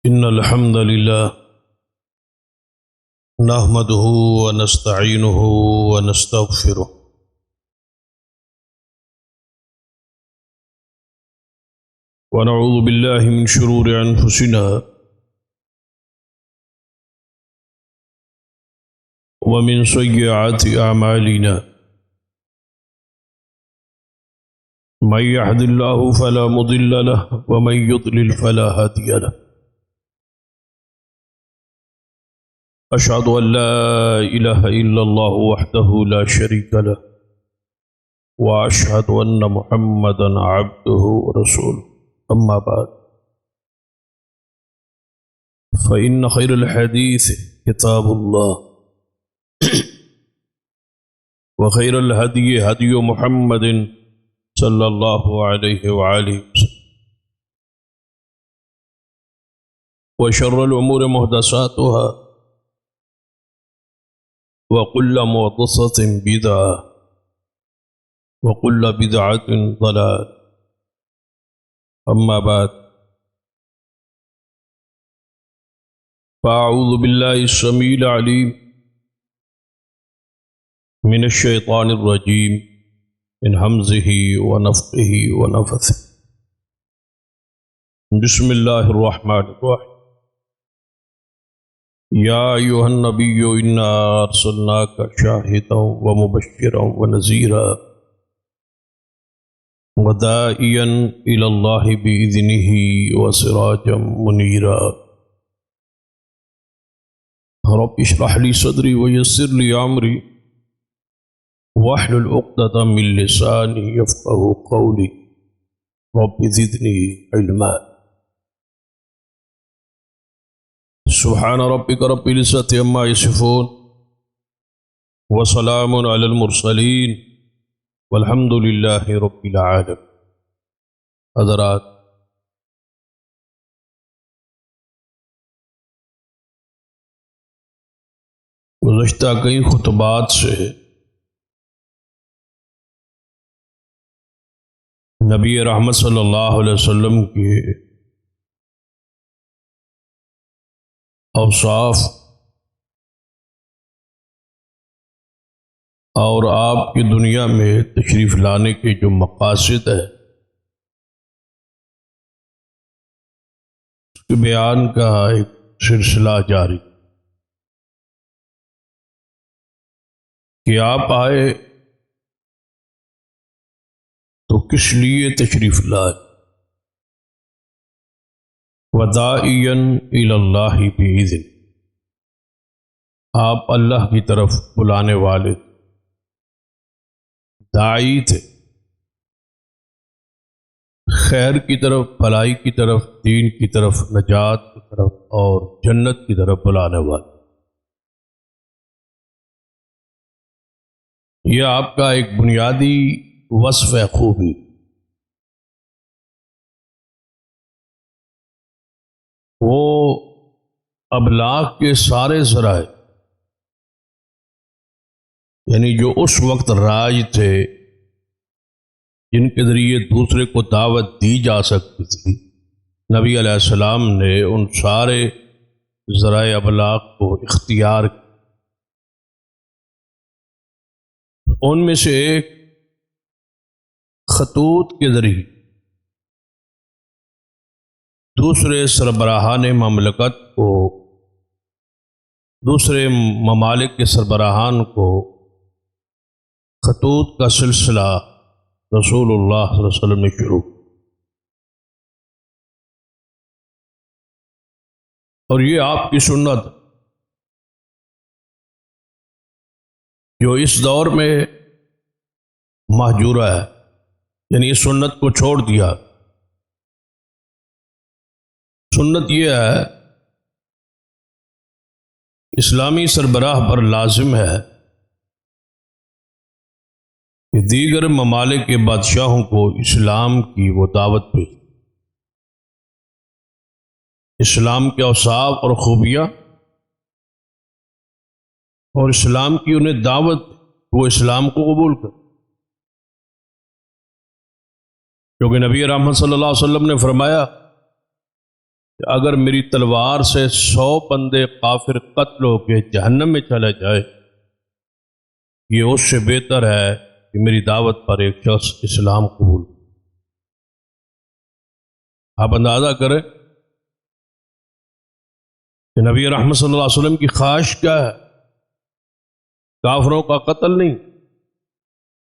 إن الحمد لله نحمده ونستعينه ونستغفره ونعوذ بالله من شرور أنفسنا ومن سيئات أعمالنا من يهد الله فلا مضل له ومن يضلل فلا هادي له أشهد أن لا إله إلا الله وحده لا شريك له وأشهد أن محمدا عبده ورسوله أما بعد فإن خير الحديث كتاب الله وخير الهدي هدي محمد صلى الله عليه وآله وسلم وشر الأمور محدثاتها وكل محدثة بدعة وكل بدعة ضلالة أما بعد فأعوذ بالله السميع العليم من الشيطان الرجيم من همزه ونفخه ونفثه بسم الله الرحمن الرحيم يا أيها النبي إنا أرسلناك شاهدا ومبشرا ونذيرا وداعيا إلى الله بإذنه وسراجا منيرا رب اشرح لي صدري ويسر لي أمري واحلل عقدة من لساني يفقهوا قولي رب زدني علما سبحان ربك رب العزة عما يصفون وسلام على المرسلين والحمد لله رب العالمين. حضرات، گزشتہ کئی خطبات سے نبی رحمت صلی اللہ علیہ وسلم کے اوصاف اور آپ کی دنیا میں تشریف لانے کے جو مقاصد ہے اس کے بیان کا ایک سلسلہ جاری کہ آپ آئے تو کس لیے تشریف لائے. وداعیا الی اللہ بإذن، آپ اللہ کی طرف بلانے والے داعی تھے، خیر کی طرف، بھلائی کی طرف، دین کی طرف، نجات کی طرف اور جنت کی طرف بلانے والے. یہ آپ کا ایک بنیادی وصف ہے، خوبی. وہ ابلاغ کے سارے ذرائع، یعنی جو اس وقت راج تھے جن کے ذریعے دوسرے کو دعوت دی جا سکتی تھی، نبی علیہ السلام نے ان سارے ذرائع ابلاغ کو اختیار کیا. ان میں سے ایک خطوط کے ذریعے دوسرے سربراہان مملکت کو، دوسرے ممالک کے سربراہان کو خطوط کا سلسلہ رسول اللہ صلی اللہ علیہ وسلم نے شروع. اور یہ آپ کی سنت جو اس دور میں مہجورہ ہے، یعنی اس سنت کو چھوڑ دیا. سنت یہ ہے، اسلامی سربراہ پر لازم ہے کہ دیگر ممالک کے بادشاہوں کو اسلام کی وہ دعوت پہ، اسلام کے اوصاف اور خوبیاں اور اسلام کی انہیں دعوت، وہ اسلام کو قبول کر. کیونکہ نبی رحمت صلی اللہ علیہ وسلم نے فرمایا کہ اگر میری تلوار سے 100 بندے کافر قتل ہو کے جہنم میں چلے جائے، یہ اس سے بہتر ہے کہ میری دعوت پر ایک شخص اسلام قبول۔ آپ اندازہ کریں کہ نبی رحمت صلی اللہ علیہ وسلم کی خواہش کیا ہے؟ کافروں کا قتل نہیں،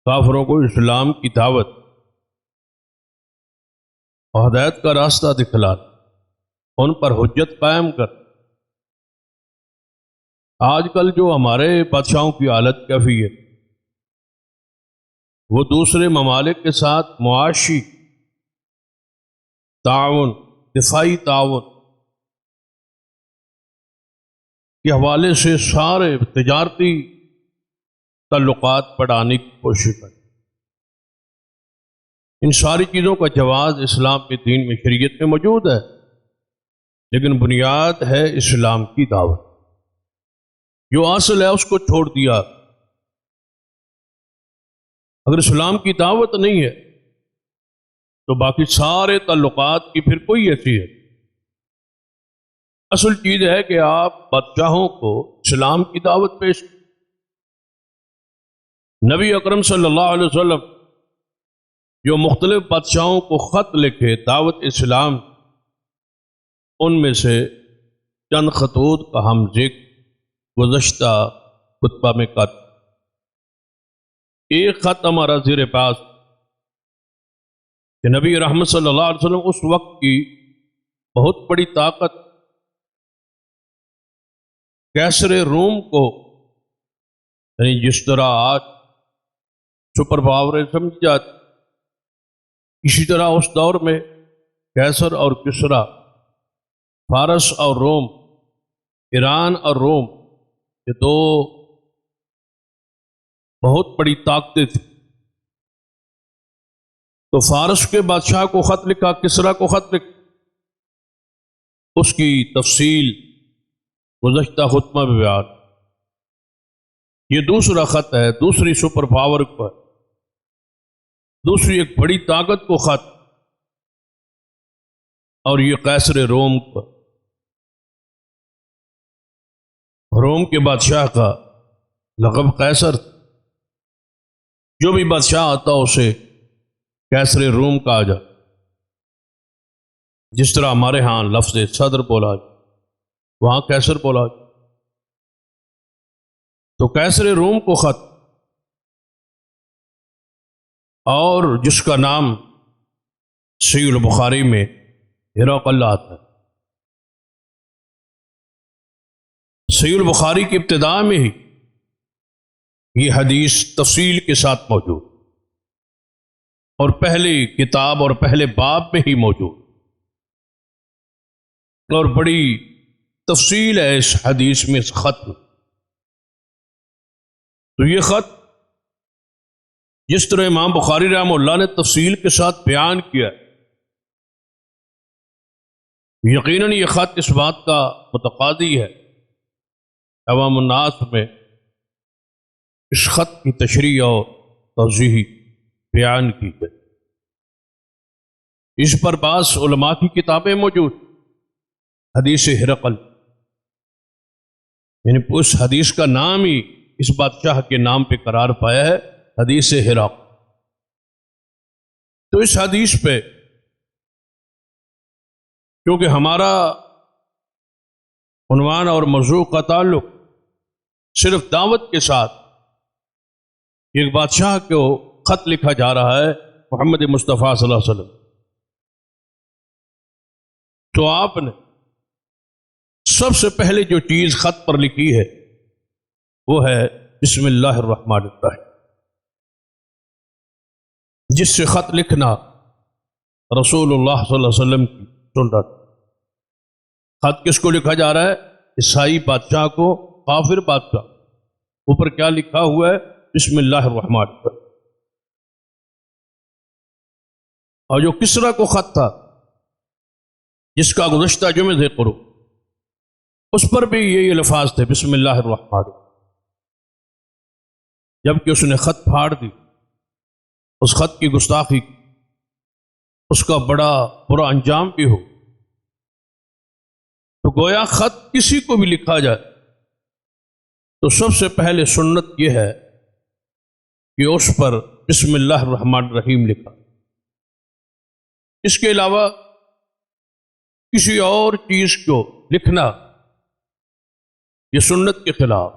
کافروں کو اسلام کی دعوت اور ہدایت کا راستہ دکھلانا، ان پر حجت قائم کر۔ آج کل جو ہمارے بادشاہوں کی حالت کیسی ہے، وہ دوسرے ممالک کے ساتھ معاشی تعاون، دفاعی تعاون کے حوالے سے سارے تجارتی تعلقات بڑھانے کی کوشش کریں۔ ان ساری چیزوں کا جواز اسلام کے دین میں، شریعت میں موجود ہے، لیکن بنیاد ہے اسلام کی دعوت۔ جو اصل ہے اس کو چھوڑ دیا۔ اگر اسلام کی دعوت نہیں ہے تو باقی سارے تعلقات کی پھر کوئی حیثیت۔ اصل چیز ہے کہ آپ بادشاہوں کو اسلام کی دعوت پیش کریں۔ نبی اکرم صلی اللہ علیہ وسلم جو مختلف بادشاہوں کو خط لکھے دعوت اسلام، ان میں سے چند خطوط کا ہم ذکر گزشتہ خطبہ میں کر۔ ایک خط ہمارا زیر پاس کہ نبی رحمت صلی اللہ علیہ وسلم اس وقت کی بہت بڑی طاقت کیسر روم کو، یعنی جس طرح آج سپر پاور سمجھ جاتی، اسی طرح اس دور میں کیسر اور کسرا، فارس اور روم، ایران اور روم، یہ دو بہت بڑی طاقتیں تھیں۔ تو فارس کے بادشاہ کو خط لکھا، کسرا کو خط لکھا، اس کی تفصیل گزشتہ خطبہ میں بیان۔ یہ دوسرا خط ہے، دوسری سپر پاور کو، دوسری ایک بڑی طاقت کو خط، اور یہ قیصر روم کو، روم کے بادشاہ کا لقب قیصر، جو بھی بادشاہ آتا اسے قیصر روم کہا جاتا۔ جس طرح ہمارے ہاں لفظ صدر بولا جائے، وہاں قیصر بولا جائے۔ تو قیصر روم کو خط، اور جس کا نام صحیح البخاری میں ہرقل آتا ہے۔ صحیح البخاری کی ابتدا میں ہی یہ حدیث تفصیل کے ساتھ موجود، اور پہلی کتاب اور پہلے باب میں ہی موجود، اور بڑی تفصیل ہے اس حدیث میں، اس خط میں۔ تو یہ خط جس طرح امام بخاری رحمہ اللہ نے تفصیل کے ساتھ بیان کیا، یقیناً یہ خط اس بات کا متقاضی ہے، عوام الناس میں اس خط کی تشریح اور توضیح بیان کی گئی۔ اس پر بعض علماء کی کتابیں موجود، حدیث ہرقل، یعنی اس حدیث کا نام ہی اس بادشاہ کے نام پہ قرار پایا ہے، حدیث ہرقل۔ تو اس حدیث پہ کیونکہ ہمارا عنوان اور موضوع کا تعلق صرف دعوت کے ساتھ، ایک بادشاہ کو خط لکھا جا رہا ہے، محمد مصطفیٰ صلی اللہ علیہ وسلم، تو آپ نے سب سے پہلے جو چیز خط پر لکھی ہے وہ ہے بسم اللہ الرحمن الرحیم، جس سے خط لکھنا رسول اللہ صلی اللہ علیہ وسلم کی سنت۔ خط کس کو لکھا جا رہا ہے؟ عیسائی بادشاہ کو، کافر بادشاہ۔ اوپر کیا لکھا ہوا ہے؟ بسم اللہ الرحمن الرحیم۔ اور جو کسرا کو خط تھا، جس کا گزشتہ جمعے ذکر ہو، اس پر بھی یہ الفاظ تھے بسم اللہ الرحمن الرحیم۔ جبکہ اس نے خط پھاڑ دی، اس خط کی گستاخی، اس کا بڑا برا انجام بھی ہو، تو گویا خط کسی کو بھی لکھا جائے تو سب سے پہلے سنت یہ ہے کہ اس پر بسم اللہ الرحمن الرحیم لکھا. اس کے علاوہ کسی اور چیز کو لکھنا یہ سنت کے خلاف،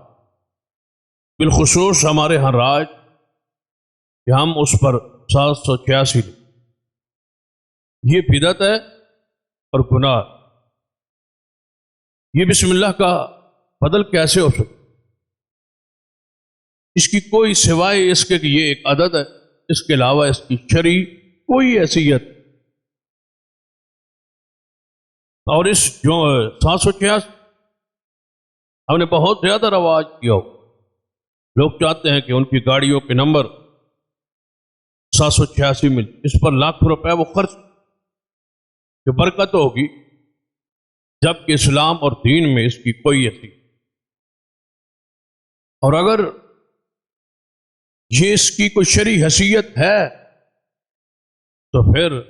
بالخصوص ہمارے ہاں راج کہ ہم اس پر 786 لکھیں. یہ بدعت ہے اور گناہ. یہ بسم اللہ کا بدل کیسے ہو سکتا؟ اس کی کوئی سوائے اس کے کہ یہ ایک عدد ہے، اس کے علاوہ اس کی شرعی کوئی حیثیت. اور اس جو 786 ہم نے بہت زیادہ رواج کیا ہو. لوگ چاہتے ہیں کہ ان کی گاڑیوں کے نمبر 786 مل، اس پر لاکھ روپے وہ خرچ کہ برکت ہوگی، جبکہ اسلام اور دین میں اس کی کوئی حیثیت. اور اگر یہ اس کی کوئی شرعی حیثیت ہے تو پھر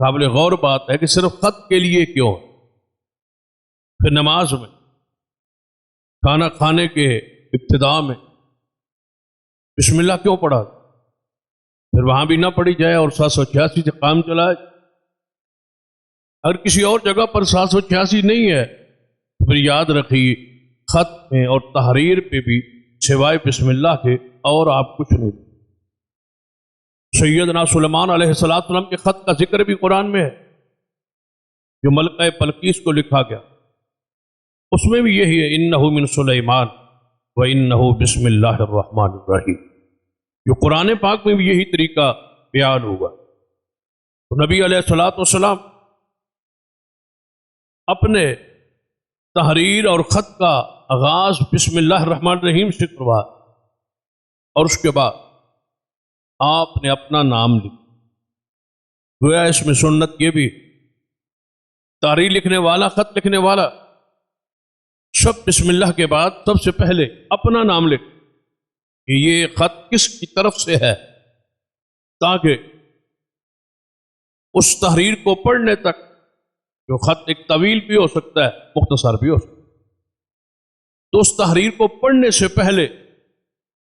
قابل غور بات ہے کہ صرف خط کے لیے کیوں؟ پھر نماز میں، کھانا کھانے کے ابتدا میں بسم اللہ کیوں پڑھا؟ پھر وہاں بھی نہ پڑھی جائے اور 786 سے کام چلائے. اگر کسی اور جگہ پر 786 نہیں ہے تو پھر یاد رکھیے خط میں اور تحریر پہ بھی سوائے بسم اللہ کے اور آپ کچھ نہیں. سیدنا سلیمان علیہ السلام کے خط کا ذکر بھی قرآن میں ہے، جو ملکہ بلقیس کو لکھا گیا. اس میں بھی یہی ہے انہ من سلیمان و انہ بسم اللہ الرحمن الرحیم. جو قرآن پاک میں بھی یہی طریقہ بیان ہوا. تو نبی علیہ السلام اپنے تحریر اور خط کا آغاز بسم اللہ الرحمن الرحیم سے کروا، اور اس کے بعد آپ نے اپنا نام لکھا. گویا اس میں سنت یہ بھی، تحریر لکھنے والا، خط لکھنے والا سب بسم اللہ کے بعد سب سے پہلے اپنا نام لکھ کہ یہ خط کس کی طرف سے ہے، تاکہ اس تحریر کو پڑھنے تک، جو خط ایک طویل بھی ہو سکتا ہے مختصر بھی ہو سکتا ہے، تو اس تحریر کو پڑھنے سے پہلے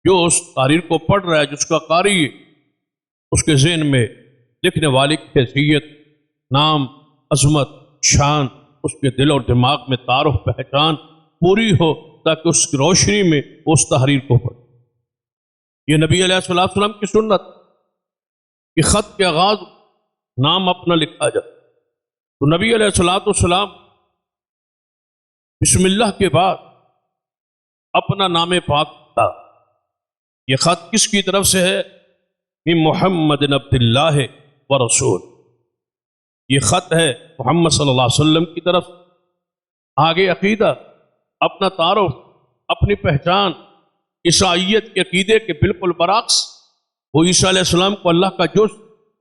جو اس تحریر کو پڑھ رہا ہے، جس کا قاری ہے، اس کے ذہن میں لکھنے والے کی حیثیت، نام، عظمت، شان، اس کے دل اور دماغ میں تعارف، پہچان پوری ہو، تاکہ اس کی روشنی میں اس تحریر کو پڑھے. یہ نبی علیہ السلام کی سنت کہ خط کے آغاز نام اپنا لکھا جائے. تو نبی علیہ السلام بسم اللہ کے بعد اپنا نام پاک تھا. یہ خط کس کی طرف سے ہے؟ من محمد عبد اللہ و رسول. یہ خط ہے محمد صلی اللہ علیہ وسلم کی طرف. آگے عقیدہ، اپنا تعارف، اپنی پہچان، عیسائیت کے عقیدے کے بالکل برعکس. وہ عیسیٰ علیہ السلام کو اللہ کا جز،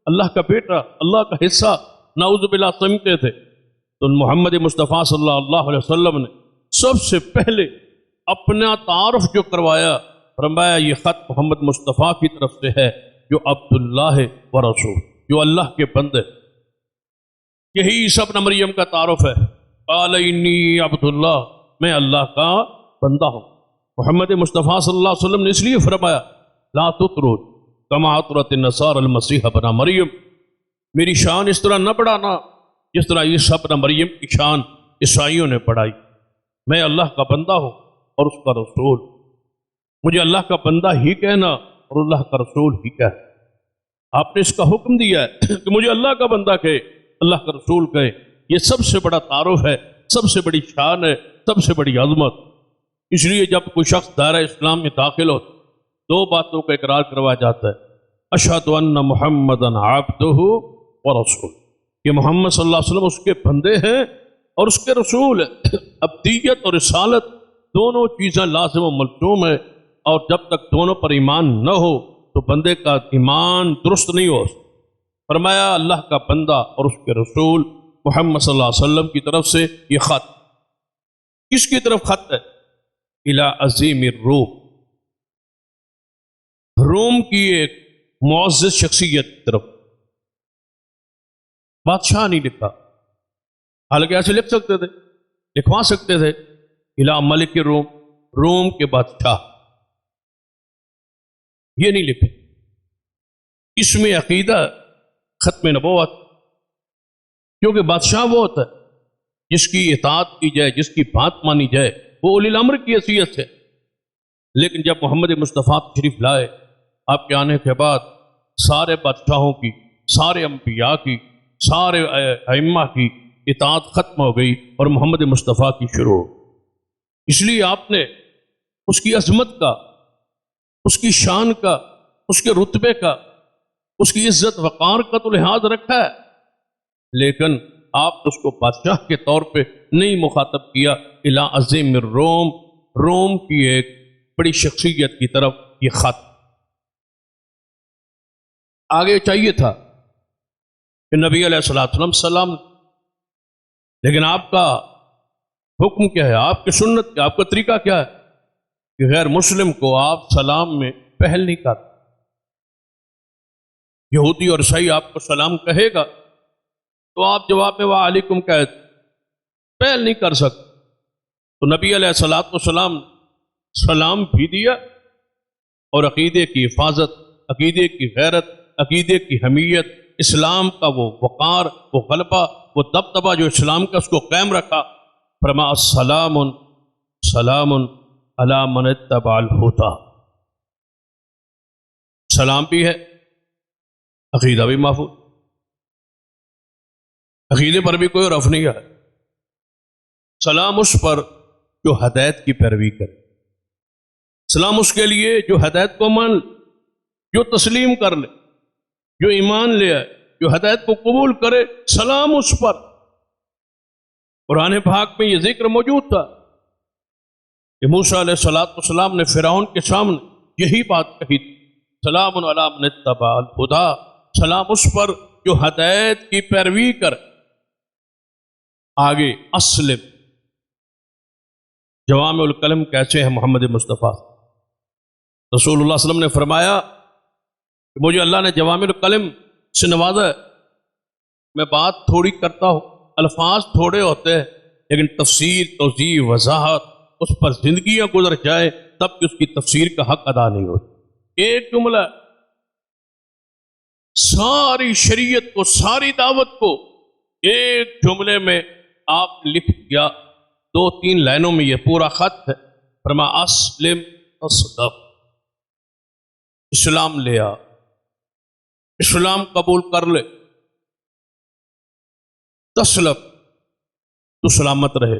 اللہ کا بیٹا، اللہ کا حصہ نعوذ باللہ سمجھتے تھے. تو محمد مصطفیٰ صلی اللہ علیہ وسلم نے سب سے پہلے اپنا تعارف جو کروایا، فرمایا یہ خط محمد مصطفیٰ کی طرف سے ہے، جو عبداللہ و رسول، جو اللہ کے بندے. یہی عیسیٰ ابن مریم کا تعارف ہے. قال انی عبداللہ، میں اللہ کا بندہ ہوں. محمد مصطفیٰ صلی اللہ علیہ وسلم نے اس لیے فرمایا لا تطرد کما اطرت النصارى المسیح ابن مریم، میری شان اس طرح نہ بڑھانا جس طرح عیسیٰ ابن مریم کی شان عیسائیوں نے بڑھائی. میں اللہ کا بندہ ہوں اور اس کا رسول. مجھے اللہ کا بندہ ہی کہنا اور اللہ کا رسول ہی کہنا. آپ نے اس کا حکم دیا ہے کہ مجھے اللہ کا بندہ کہے، اللہ کا رسول کہے. یہ سب سے بڑا تعارف ہے، سب سے بڑی شان ہے، سب سے بڑی عظمت. اس لیے جب کوئی شخص دائرہ اسلام میں داخل ہو، دو باتوں کا اقرار کروایا جاتا ہے. اشہد ان محمدا عبدہ ورسول، کہ محمد صلی اللہ علیہ وسلم اس کے بندے ہیں اور اس کے رسول ہیں. عبدیت اور رسالت دونوں چیزیں لازم و ملزوم ہیں، اور جب تک دونوں پر ایمان نہ ہو تو بندے کا ایمان درست نہیں ہو. فرمایا اللہ کا بندہ اور اس کے رسول محمد صلی اللہ علیہ وسلم کی طرف سے یہ خط. کس کی طرف خط ہے؟ الی عظیم الروم، روم کی ایک معزز شخصیت کی طرف. بادشاہ نہیں لکھا، حالانکہ ایسے لکھ سکتے تھے. لکھوا سکتے تھے الا ملک روم، روم کے بادشاہ، یہ نہیں لکھے۔ اس میں عقیدہ ختم نبوت، کیونکہ بادشاہ وہ ہوتا ہے جس کی اطاعت کی جائے، جس کی بات مانی جائے، وہ اولی الامر کی حیثیت سے۔ لیکن جب محمد مصطفیٰ تشریف لائے، آپ کے آنے کے بعد سارے بادشاہوں کی، سارے انبیاء کی، سارے ائمہ کی اطاعت ختم ہو گئی اور محمد مصطفیٰ کی شروع ہو۔ اس لیے آپ نے اس کی عظمت کا، اس کی شان کا، اس کے رتبے کا، اس کی عزت وقار کا تو لحاظ رکھا ہے، لیکن آپ نے اس کو بادشاہ کے طور پہ نہیں مخاطب کیا۔ الا عظیم الروم، روم کی ایک بڑی شخصیت کی طرف یہ خط۔ آگے چاہیے تھا کہ نبی علیہ الصلوۃ والسلام سلام، لیکن آپ کا حکم کیا ہے، آپ کی سنت کیا، آپ کا طریقہ کیا ہے کہ غیر مسلم کو آپ سلام میں پہل نہیں کرتے۔ یہودی اور عیسائی آپ کو سلام کہے گا تو آپ جواب میں وعلیکم کہہ پہل نہیں کر سکتے۔ تو نبی علیہ الصلوۃ والسلام سلام بھی دیا، اور عقیدے کی حفاظت، عقیدے کی غیرت، عقیدے کی حمیت، اسلام کا وہ وقار، وہ غلبہ، وہ دبدبہ جو اسلام کا، اس کو قائم رکھا۔ فرمایا السلام سلام علی من اتبع الہدی، سلام بھی ہے، عقیدہ بھی محفوظ، عقیدے پر بھی کوئی رفع نہیں ہے۔ سلام اس پر جو ہدایت کی پیروی کرے، سلام اس کے لیے جو ہدایت کو مان لے، جو تسلیم کر لے، جو ایمان لے آئے، جو ہدایت کو قبول کرے، سلام اس پر۔ قرآن پاک میں یہ ذکر موجود تھا کہ موسیٰ علیہ السلام نے فرعون کے سامنے یہی بات کہی تھی، سلام علی من اتبع الہدی، سلام اس پر جو ہدایت کی پیروی کرے۔ آگے اسلم، جوامع الکلم کیسے ہیں محمد مصطفیٰ؟ رسول اللہ صلی اللہ علیہ وسلم نے فرمایا کہ مجھے اللہ نے جوامع الکلم سے نوازا ہے، میں بات تھوڑی کرتا ہوں، الفاظ تھوڑے ہوتے ہیں، لیکن تفسیر، توضیح، وضاحت، اس پر زندگیاں گزر جائے تب کہ اس کی تفسیر کا حق ادا نہیں ہوتا۔ ایک جملہ ساری شریعت کو، ساری دعوت کو ایک جملے میں آپ لکھ دیا، 2-3 لائنوں میں یہ پورا خط ہے۔ فرمایا اسلم تصدق، اسلام لے آ، اسلام قبول کر لے، تسلم، تو سلامت رہے،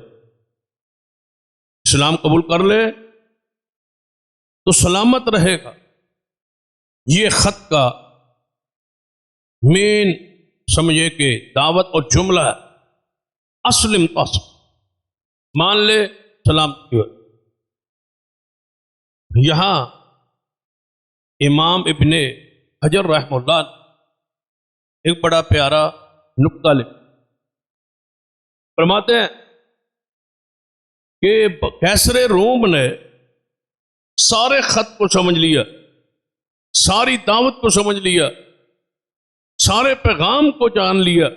اسلام قبول کر لے تو سلامت رہے گا۔ یہ خط کا مین سمجھے کہ دعوت اور جملہ ہے، اسلم تصدق، مان لے سلامتی ہو۔ یہاں امام ابن حجر رحمہ اللہ ایک بڑا پیارا نکتہ لکھا، فرماتے ہیں کہ کیسر روم نے سارے خط کو سمجھ لیا، ساری دعوت کو سمجھ لیا، سارے پیغام کو جان لیا،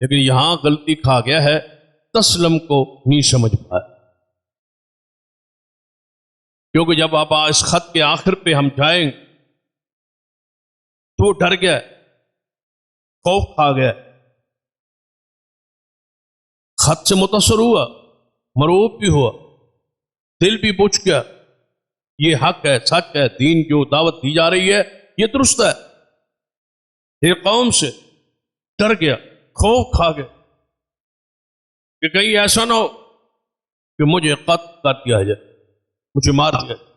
لیکن یہاں غلطی کھا گیا ہے، تسلم کو نہیں سمجھ پایا۔ کیونکہ جب آپ اس خط کے آخر پہ ہم جائیں تو وہ ڈر گیا، خوف کھا گیا، خط سے متاثر ہوا، مرعوب بھی ہوا، دل بھی بجھ گیا، یہ حق ہے، سچ ہے، دین جو دعوت دی جا رہی ہے یہ درست ہے۔ ایک قوم سے ڈر گیا، خوف کھا گیا کہ کہیں ایسا نہ ہو کہ مجھے قتل کر دیا جائے، مجھے مار دیا جائے۔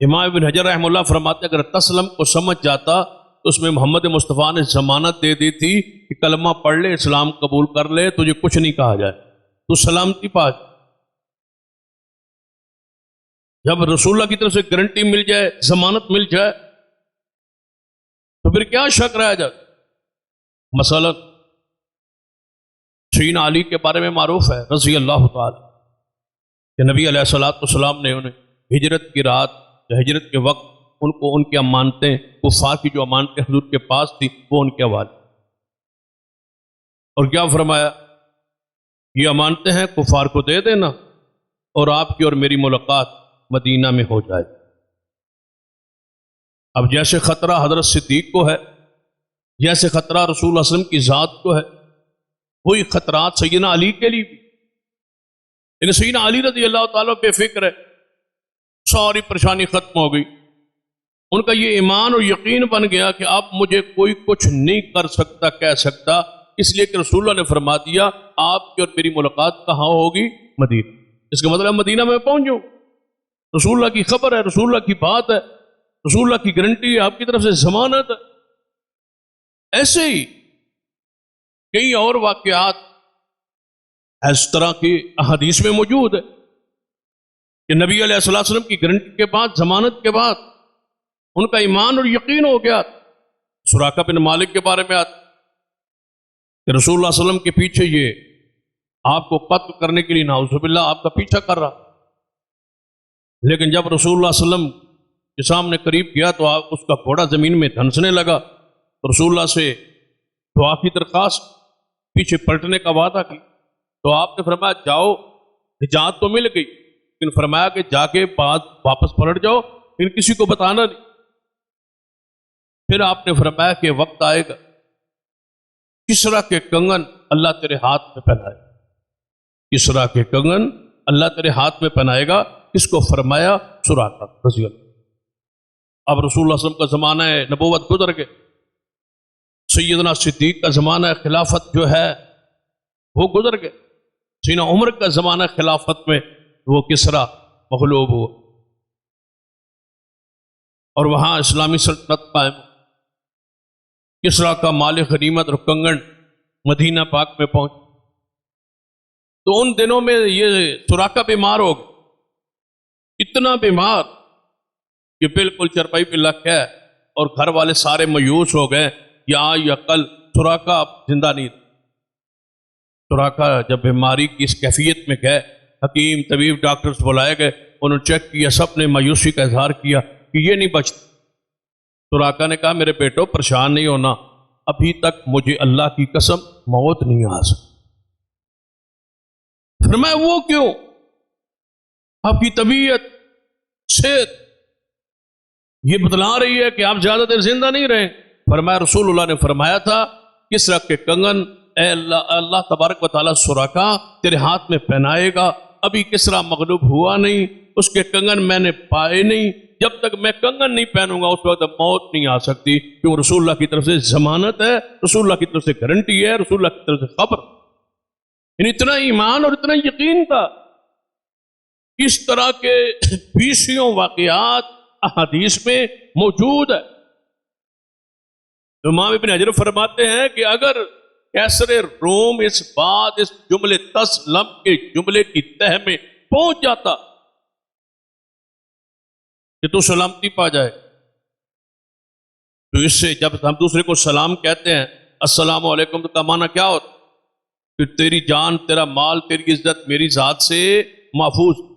امام ابن حجر رحمہ اللہ فرماتے اگر تسلم کو سمجھ جاتا تو اس میں محمد مصطفیٰ نے ضمانت دے دی تھی کہ کلمہ پڑھ لے، اسلام قبول کر لے، تجھے کچھ نہیں کہا جائے، تو سلامتی پا جائے۔ جب رسول اللہ کی طرف سے گارنٹی مل جائے، ضمانت مل جائے، تو پھر کیا شک رہ جائے؟ مثلا سیدنا علی کے بارے میں معروف ہے رضی اللہ تعالی کہ نبی علیہ الصلوۃ والسلام نے انہیں ہجرت کی رات یا ہجرت کے وقت ان کو ان کی امانتیں، کفار کی جو امانتیں حضور کے پاس تھی وہ ان کے حوالے، اور کیا فرمایا یہ امانتیں ہیں کفار کو دے دینا اور آپ کی اور میری ملاقات مدینہ میں ہو جائے۔ اب جیسے خطرہ حضرت صدیق کو ہے، جیسے خطرہ رسول اللہ علیہ وسلم کی ذات کو ہے، وہی خطرات سیدنا علی کے لیے بھی۔ لیکن سیدنا علی رضی اللہ تعالیٰ بے فکر ہے، ساری پریشانی ختم ہو گئی۔ ان کا یہ ایمان اور یقین بن گیا کہ اب مجھے کوئی کچھ نہیں کر سکتا، کہہ سکتا، اس لیے کہ رسول اللہ نے فرما دیا آپ کی اور میری ملاقات کہاں ہوگی؟ مدینہ۔ اس کا مطلب مدینہ میں پہنچ جاؤں، رسول اللہ کی خبر ہے، رسول اللہ کی بات ہے، رسول اللہ کی گارنٹی ہے، آپ کی طرف سے ضمانت ہے۔ ایسے ہی کئی اور واقعات اس طرح کی احادیث میں موجود ہے کہ نبی علیہ الصلوۃ والسلام کی گارنٹی کے بعد، ضمانت کے بعد ان کا ایمان اور یقین ہو گیا۔ سراقہ بن مالک کے بارے میں آتا کہ رسول اللہ صلی اللہ علیہ وسلم کے پیچھے یہ آپ کو قتل کرنے کے لیے نعوذ باللہ آپ کا پیچھا کر رہا، لیکن جب رسول اللہ صلی اللہ علیہ وسلم کے سامنے قریب گیا تو اس کا گھوڑا زمین میں دھنسنے لگا، تو رسول اللہ سے دعا کی درخواست، پیچھے پلٹنے کا وعدہ کی، تو آپ نے فرمایا جاؤ، نجات تو مل گئی، لیکن فرمایا کہ جا کے بعد واپس پلٹ جاؤ، لیکن کسی کو بتانا نہیں۔ پھر آپ نے فرمایا کہ وقت آئے گا کسرا کے کنگن اللہ تیرے ہاتھ میں پہنائے گا، کسرا کے کنگن اللہ تیرے ہاتھ میں پہنائے گا۔ کس کو فرمایا؟ سراقہ رضی اللہ۔ اب رسول اللہ صلی اللہ علیہ وسلم کا زمانہ ہے نبوت گزر کے، سیدنا صدیق کا زمانہ خلافت جو ہے وہ گزر گئے، سیدنا عمر کا زمانہ خلافت میں وہ کسرا مغلوب ہوا اور وہاں اسلامی سلطنت قائم۔ کسرا کا مال غنیمت اور کنگن مدینہ پاک میں پہنچ، تو ان دنوں میں یہ سراقہ بیمار ہو گیا، اتنا بیمار کہ بالکل چرپائی پہ لگ گیا، اور گھر والے سارے مایوس ہو گئے یا یا کل سراقہ اب زندہ نہیں۔ سراقہ جب بیماری کی اس کیفیت میں گئے، حکیم طبیب ڈاکٹرز بلائے گئے، انہوں نے چیک کیا، سب نے مایوسی کا اظہار کیا کہ یہ نہیں بچتا۔ سراقہ نے کہا میرے بیٹو پریشان نہیں ہونا، ابھی تک مجھے اللہ کی قسم موت نہیں آ سکتی۔ فرمایا وہ کیوں؟ آپ کی طبیعت، صحت یہ بتلا رہی ہے کہ آپ زیادہ دیر زندہ نہیں رہیں۔ فرمایا رسول اللہ نے فرمایا تھا کسرا کے کنگن اے اللہ تبارک و تعالیٰ سراقہ تیرے ہاتھ میں پہنائے گا، ابھی کسرا مغلوب ہوا نہیں، اس کے کنگن میں نے پائے نہیں، جب تک میں کنگن نہیں پہنوں گا اس وقت موت نہیں آ سکتی، کیوں رسول اللہ کی طرف سے ضمانت ہے، رسول اللہ کی طرف سے گارنٹی ہے، رسول اللہ کی طرف سے خبر۔ یعنی اتنا ایمان اور اتنا یقین تھا۔ اس طرح کے بیسیوں واقعات احادیث میں موجود ہے۔ امام ابن حجر فرماتے ہیں کہ اگر کیسر روم اس بات، اس جملے تسلم کے جملے کی تہ میں پہنچ جاتا کہ تو سلامتی پا جائے، تو اس سے جب ہم دوسرے کو سلام کہتے ہیں السلام علیکم، تو کا معنی کیا ہوتا کہ تیری جان، تیرا مال، تیری عزت میری ذات سے محفوظ۔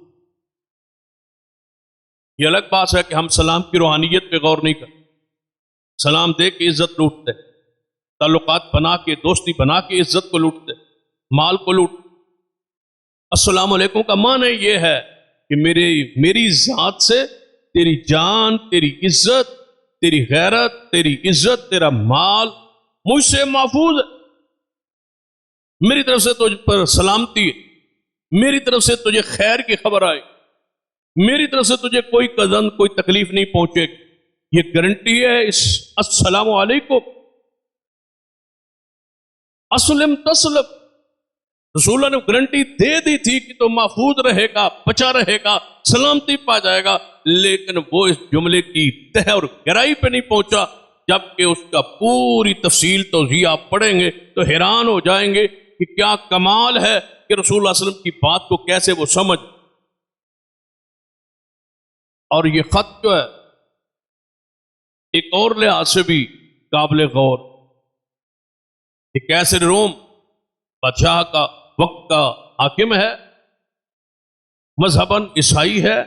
یہ الگ بات ہے کہ ہم سلام کی روحانیت پہ غور نہیں کرتے، سلام دے کے عزت لوٹتے، تعلقات بنا کے، دوستی بنا کے عزت کو لوٹتے، مال کو لوٹتے۔ السلام علیکم کا معنی یہ ہے کہ میری ذات سے تیری جان، تیری عزت، تیری غیرت، تیری عزت، تیرا مال مجھ سے محفوظ ہے، میری طرف سے تجھ پر سلامتی ہے، میری طرف سے تجھے خیر کی خبر آئے، میری طرف سے تجھے کوئی قدم، کوئی تکلیف نہیں پہنچے گی، یہ گارنٹی ہے اس السلام علیکم۔ اسلم تسلم، رسول اللہ نے گارنٹی دے دی تھی کہ تو محفوظ رہے گا، بچا رہے گا، سلامتی پا جائے گا، لیکن وہ اس جملے کی تہ اور گہرائی پہ نہیں پہنچا۔ جبکہ اس کا پوری تفصیل توضیح آپ پڑھیں گے تو حیران ہو جائیں گے کہ کیا کمال ہے کہ رسول اللہ صلی اللہ علیہ وسلم کی بات کو کیسے وہ سمجھ۔ اور یہ خط جو ہے ایک اور لحاظ سے بھی قابل غور، کہ کیسر روم بادشاہ کا وقت کا حاکم ہے، مذہباً عیسائی ہے،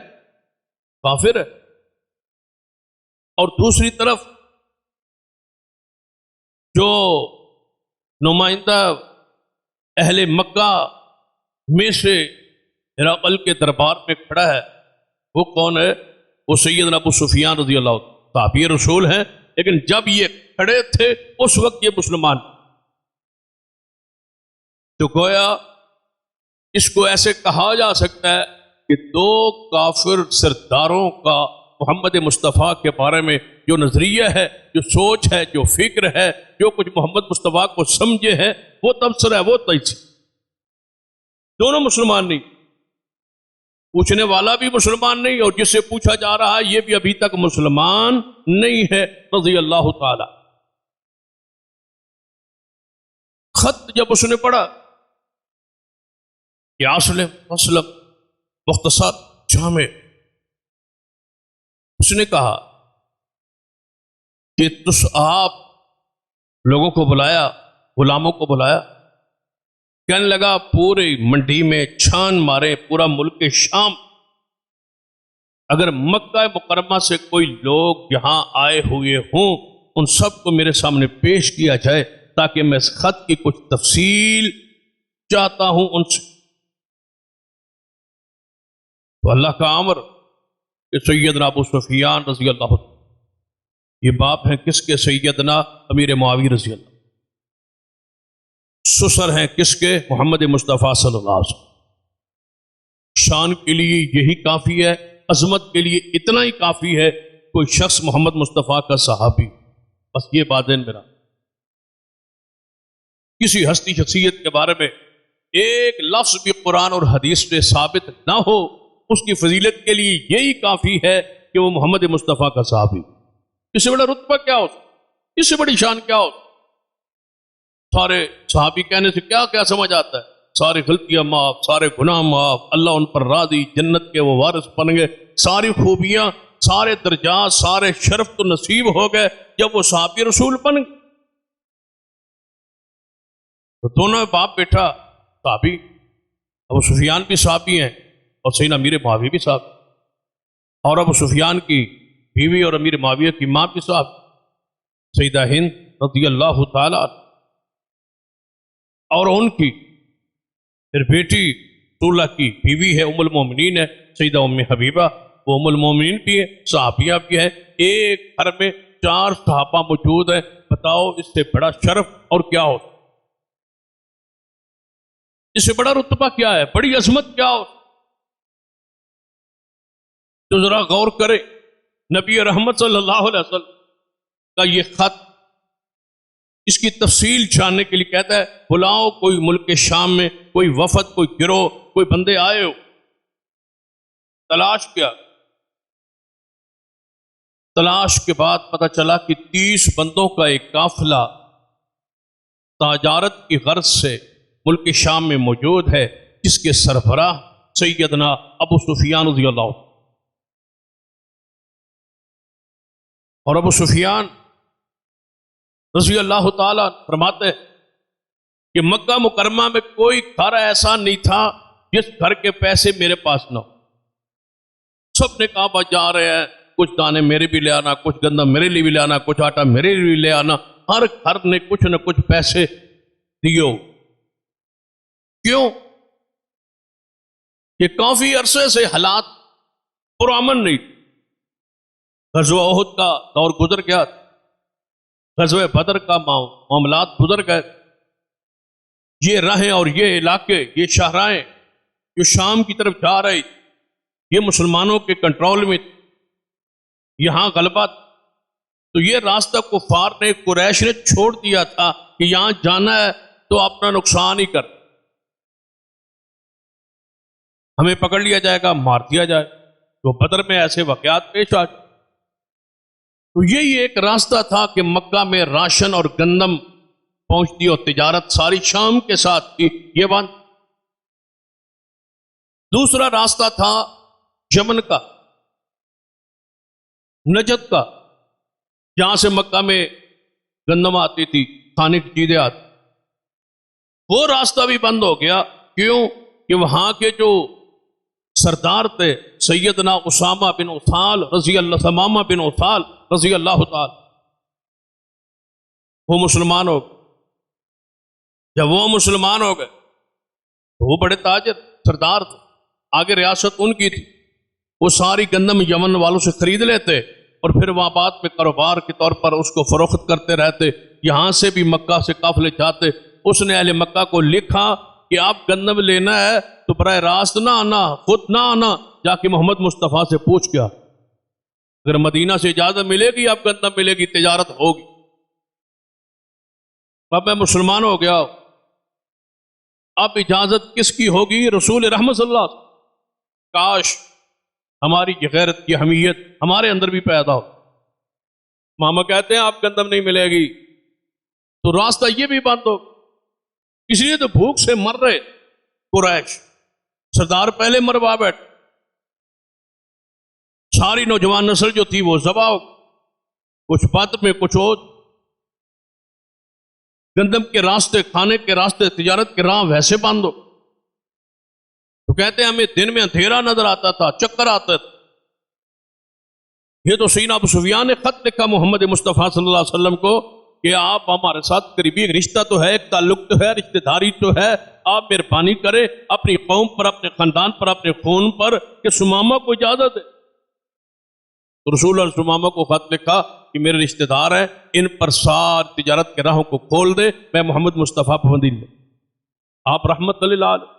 کافر ہے، اور دوسری طرف جو نمائندہ اہل مکہ میں سے ہرقل کے دربار میں کھڑا ہے، وہ کون ہے؟ وہ سیدنا ابو سفیان رضی اللہ عنہ، صحابی رسول ہیں، لیکن جب یہ کھڑے تھے اس وقت یہ مسلمان، تو گویا اس کو ایسے کہا جا سکتا ہے کہ دو کافر سرداروں کا محمد مصطفیٰ کے بارے میں جو نظریہ ہے، جو سوچ ہے، جو فکر ہے، جو کچھ محمد مصطفیٰ کو سمجھے ہے، وہ تبصرہ ہے، وہ تجزیہ، دونوں مسلمان نہیں، پوچھنے والا بھی مسلمان نہیں اور جس سے پوچھا جا رہا ہے یہ بھی ابھی تک مسلمان نہیں ہے، رضی اللہ تعالی۔ خط جب اس نے پڑھا کہ اسلم مختصر جامع، اس نے کہا کہ آپ لوگوں کو بلایا، غلاموں کو بلایا، کہنے لگا پوری منڈی میں چھان مارے، پورا ملک شام، اگر مکہ مکرمہ سے کوئی لوگ یہاں آئے ہوئے ہوں ان سب کو میرے سامنے پیش کیا جائے تاکہ میں اس خط کی کچھ تفصیل چاہتا ہوں ان سے۔ تو اللہ کا امر کہ سیدنا ابو سفیان رضی اللہ عنہ، یہ باپ ہیں کس کے؟ سیدنا امیر معاویہ رضی اللہ، سسر ہیں کس کے؟ محمد مصطفیٰ صلی اللہ علیہ وسلم۔ شان کے لیے یہی کافی ہے، عظمت کے لیے اتنا ہی کافی ہے کوئی شخص محمد مصطفیٰ کا صحابی، بس یہ بات ذہن میں رکھ۔ کسی ہستی شخصیت کے بارے میں ایک لفظ بھی قرآن اور حدیث سے ثابت نہ ہو، اس کی فضیلت کے لیے یہی کافی ہے کہ وہ محمد مصطفیٰ کا صحابی۔ اس سے بڑا رتبہ کیا ہو، اس سے بڑی شان کیا ہو؟ سارے صحابی کہنے سے کیا کیا سمجھ آتا ہے؟ ساری غلطیاں معاف، سارے گناہ معاف، اللہ ان پر راضی، جنت کے وہ وارث بن گئے، ساری خوبیاں، سارے درجات، سارے شرف تو نصیب ہو گئے جب وہ صحابی رسول بن گئے۔ تو دونوں باپ بیٹا صحابی، ابو سفیان بھی صحابی ہیں اور سیدنا امیر معاویہ بھی صحابی، اور ابو سفیان کی بیوی اور امیر معاویہ کی ماں بھی صحابی، سیدہ ہند رضی اللہ تعالی عنہ، اور ان کی پھر بیٹی رسول اللہ کی بیوی ہے، ام المومنین ہے سیدہ ام حبیبہ، وہ ام المومنین بھی ہے، صحابیہ بھی ہے۔ ایک گھر میں 4 صحابہ موجود ہیں، بتاؤ اس سے بڑا شرف اور کیا ہو؟ اس سے بڑا رتبہ کیا ہے؟ بڑی عظمت کیا ہو؟ تو ذرا غور کرے، نبی رحمت صلی اللہ علیہ وسلم کا یہ خط اس کی تفصیل جاننے کے لیے کہتا ہے بلاؤ کوئی ملک شام میں کوئی وفد، کوئی گروہ، کوئی بندے آئے ہو۔ تلاش کیا، تلاش کے بعد پتہ چلا کہ 30 بندوں کا ایک قافلہ تجارت کی غرض سے ملک شام میں موجود ہے، جس کے سربراہ سیدنا ابو سفیان رضی اللہ عنہ، اور ابو سفیان رضی اللہ تعالیٰ فرماتے ہیں کہ مکہ مکرمہ میں کوئی گھر ایسا نہیں تھا جس گھر کے پیسے میرے پاس نہ ہو۔ سب نے کہا بس جا رہے ہیں، کچھ دانے میرے بھی لے آنا، کچھ گندم میرے لیے بھی لے آنا، کچھ آٹا میرے لیے بھی لے آنا، ہر گھر نے کچھ نہ کچھ پیسے دیو۔ کیوں؟ کہ کافی عرصے سے حالات پرامن نہیں۔ غزوہ احد کا دور گزر گیا، غزوہ بدر کا معاملات گزر گئے، یہ راہیں اور یہ علاقے، یہ شاہراہیں جو شام کی طرف جا رہی، یہ مسلمانوں کے کنٹرول میں، یہاں غلبہ، تو یہ راستہ کفار نے، قریش نے چھوڑ دیا تھا کہ یہاں جانا ہے تو اپنا نقصان ہی کر، ہمیں پکڑ لیا جائے گا، مار دیا جائے۔ تو بدر میں ایسے واقعات پیش آ گئے۔ تو یہی ایک راستہ تھا کہ مکہ میں راشن اور گندم پہنچتی اور تجارت ساری شام کے ساتھ تھی، یہ بند۔ دوسرا راستہ تھا یمن کا، نجد کا، جہاں سے مکہ میں گندم آتی تھی، کھانے کی چیزیں آتی، وہ راستہ بھی بند ہو گیا۔ کیوں؟ کہ وہاں کے جو سردار تھے سیدنا اسامہ بن اسال رضی اللہ، ثمامہ بن اسال رضی اللہ تعالی، وہ مسلمان ہو گئے۔ جب وہ مسلمان ہو گئے وہ بڑے تاجر سردار تھے، آگے ریاست ان کی تھی، وہ ساری گندم یمن والوں سے خرید لیتے اور پھر وہاں بعد میں کاروبار کے طور پر اس کو فروخت کرتے رہتے، یہاں سے بھی مکہ سے قافلے جاتے۔ اس نے اہل مکہ کو لکھا کہ آپ گندم لینا ہے تو براہ راست نہ آنا، خود نہ آنا، جا کے محمد مصطفیٰ سے پوچھ گیا، اگر مدینہ سے اجازت ملے گی آپ گندم ملے گی، تجارت ہوگی۔ اب میں مسلمان ہو گیا، اب اجازت کس کی ہوگی؟ رسول رحمت صلی اللہ علیہ وسلم۔ کاش ہماری یہ غیرت کی حمیت ہمارے اندر بھی پیدا ہو۔ ماما کہتے ہیں آپ گندم نہیں ملے گی تو راستہ یہ بھی بند ہو، اس لیے تو بھوک سے مر رہے قریش، سردار پہلے مروا بیٹھ، ساری نوجوان نسل جو تھی وہ ذبح ہو، کچھ بدر میں کچھ اور، گندم کے راستے، کھانے کے راستے، تجارت کے راہ ویسے بند ہو۔ تو کہتے ہیں ہمیں دن میں اندھیرا نظر آتا تھا، چکر آتے تھے۔ یہ تو سیدنا ابو سفیان نے خط لکھا محمد مصطفیٰ صلی اللہ علیہ وسلم کو کہ آپ ہمارے ساتھ قریبی ایک رشتہ تو ہے، ایک تعلق تو ہے، رشتہ داری تو ہے، آپ مہربانی کریں اپنی قوم پر، اپنے خاندان پر، اپنے خون پر کہ سمامہ کو اجازت دے۔ تو رسول اللہ سمامہ کو خط لکھا کہ میرے رشتہ دار ہیں، ان پر ساری تجارت کے راہوں کو کھول دے، میں محمد مصطفیٰ پابندی لوں۔ آپ رحمت اللہ علیہ،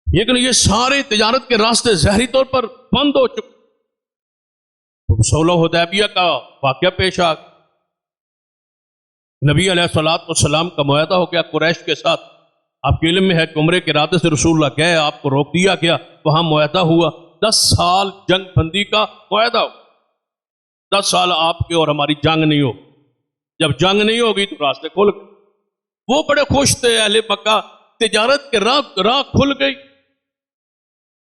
لیکن یہ سارے تجارت کے راستے ظاہری طور پر بند ہو چکے۔ صلح حدیبیہ کا واقعہ پیش آ گیا، نبی علیہ الصلوۃ والسلام کا معاہدہ ہو گیا قریش کے ساتھ۔ آپ کے علم میں ہے کہ عمرے کے ارادے سے رسول اللہ گئے، آپ کو روک دیا گیا، وہاں معاہدہ ہوا، 10 سال جنگ بندی کا معاہدہ ہو، 10 سال آپ کے اور ہماری جنگ نہیں ہو۔ جب جنگ نہیں ہوگی تو راستے کھل گئے۔ وہ بڑے خوش تھے اہل مکہ، تجارت کے راہ کھل گئی،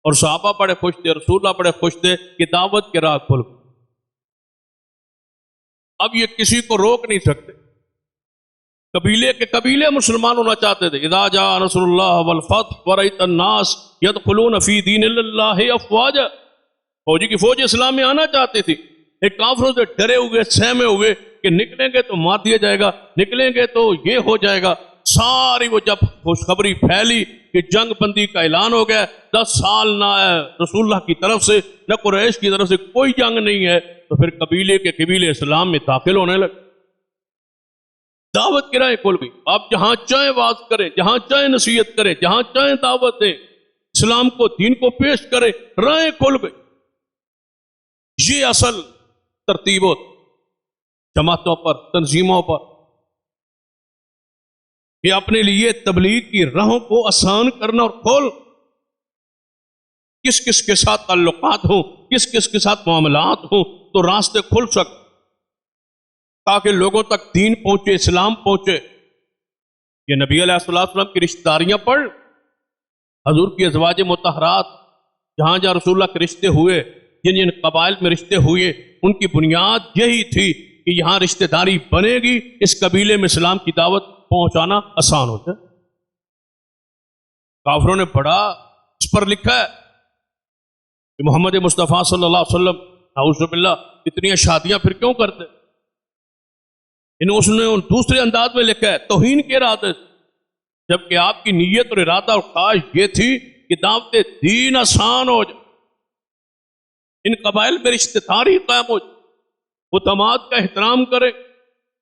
اور صحابہ بڑے خوش تھے، رسول اللہ بڑے خوش تھے کہ دعوت کے راہ کھل گئے۔ اب یہ کسی کو روک نہیں سکتے، قبیلے کے قبیلے مسلمان ہونا چاہتے تھے۔ اذا جاء نصر اللہ والفتح ورأیت الناس يدخلون فی دین اللہ افواجا، فوجی کی فوج اسلام میں آنا چاہتی تھی، ایک کافروں سے ڈرے ہوئے، سہمے ہوئے کہ نکلیں گے تو مار دیا جائے گا، نکلیں گے تو یہ ہو جائے گا۔ ساری وہ جب خوشخبری پھیلی کہ جنگ بندی کا اعلان ہو گیا، 10 سال نہ رسول اللہ کی طرف سے نہ قریش کی طرف سے کوئی جنگ نہیں ہے، تو پھر قبیلے کے قبیلے اسلام میں داخل ہونے لگے، دعوت کی راہیں کھل گئی۔ آپ جہاں چاہیں واز کریں، جہاں چاہیں نصیحت کریں، جہاں چاہیں دعوت دیں، اسلام کو، دین کو پیش کریں، راہیں کھل گئی۔ یہ اصل ترتیب ہوتی جماعتوں پر، تنظیموں پر، کہ اپنے لیے تبلیغ کی راہوں کو آسان کرنا اور کھول، کس کس کے ساتھ تعلقات ہوں، کس کس کے ساتھ معاملات ہوں تو راستے کھل سکتے، تاکہ لوگوں تک دین پہنچے، اسلام پہنچے۔ یہ نبی علیہ السلام کی رشتہ داریاں پڑھ، حضور کی ازواج مطہرات، جہاں جہاں رسول اللہ کے رشتے ہوئے، جن جن قبائل میں رشتے ہوئے، ان کی بنیاد یہی تھی کہ یہاں رشتہ داری بنے گی، اس قبیلے میں اسلام کی دعوت پہنچانا آسان ہوتا ہے۔ کافروں نے بڑا اس پر لکھا ہے کہ محمد مصطفیٰ صلی اللہ علیہ وسلم اعوذ باللہ اتنی شادیاں پھر کیوں کرتے؟ اس نے دوسرے انداز میں لکھا ہے توہین کے ارادے سے، جبکہ آپ کی نیت اور ارادہ اور خواہش یہ تھی کہ دعوت دین آسان ہو جائے، ان قبائل میں رشتہ داری قائم ہو جائے، وہ داماد کا احترام کرے،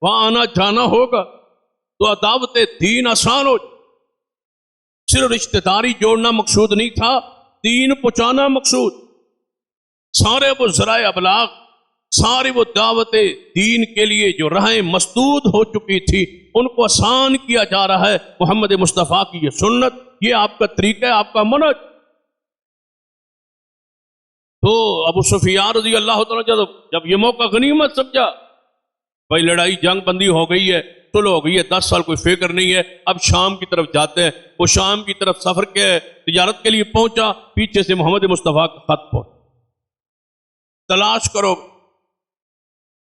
وہاں آنا جانا ہوگا تو دعوت دین آسان ہو جائے۔ صرف رشتہ داری جوڑنا مقصود نہیں تھا، دین پہنچانا مقصود۔ سارے وہ ذرائع ابلاغ، ساری وہ دعوت دین کے لیے جو راہیں مسدود ہو چکی تھی، ان کو آسان کیا جا رہا ہے۔ محمد مصطفیٰ کی یہ سنت، یہ آپ کا طریقہ ہے، آپ کا منہج۔ تو ابو سفیان رضی اللہ تعالیٰ جب یہ موقع غنیمت سمجھا، بھائی لڑائی جنگ بندی ہو گئی ہے، صلح ہو گئی ہے، 10 سال کوئی فکر نہیں ہے، اب شام کی طرف جاتے ہیں۔ وہ شام کی طرف سفر کے تجارت کے لیے پہنچا، پیچھے سے محمد مصطفیٰ کا خط پہنچا، تلاش کرو،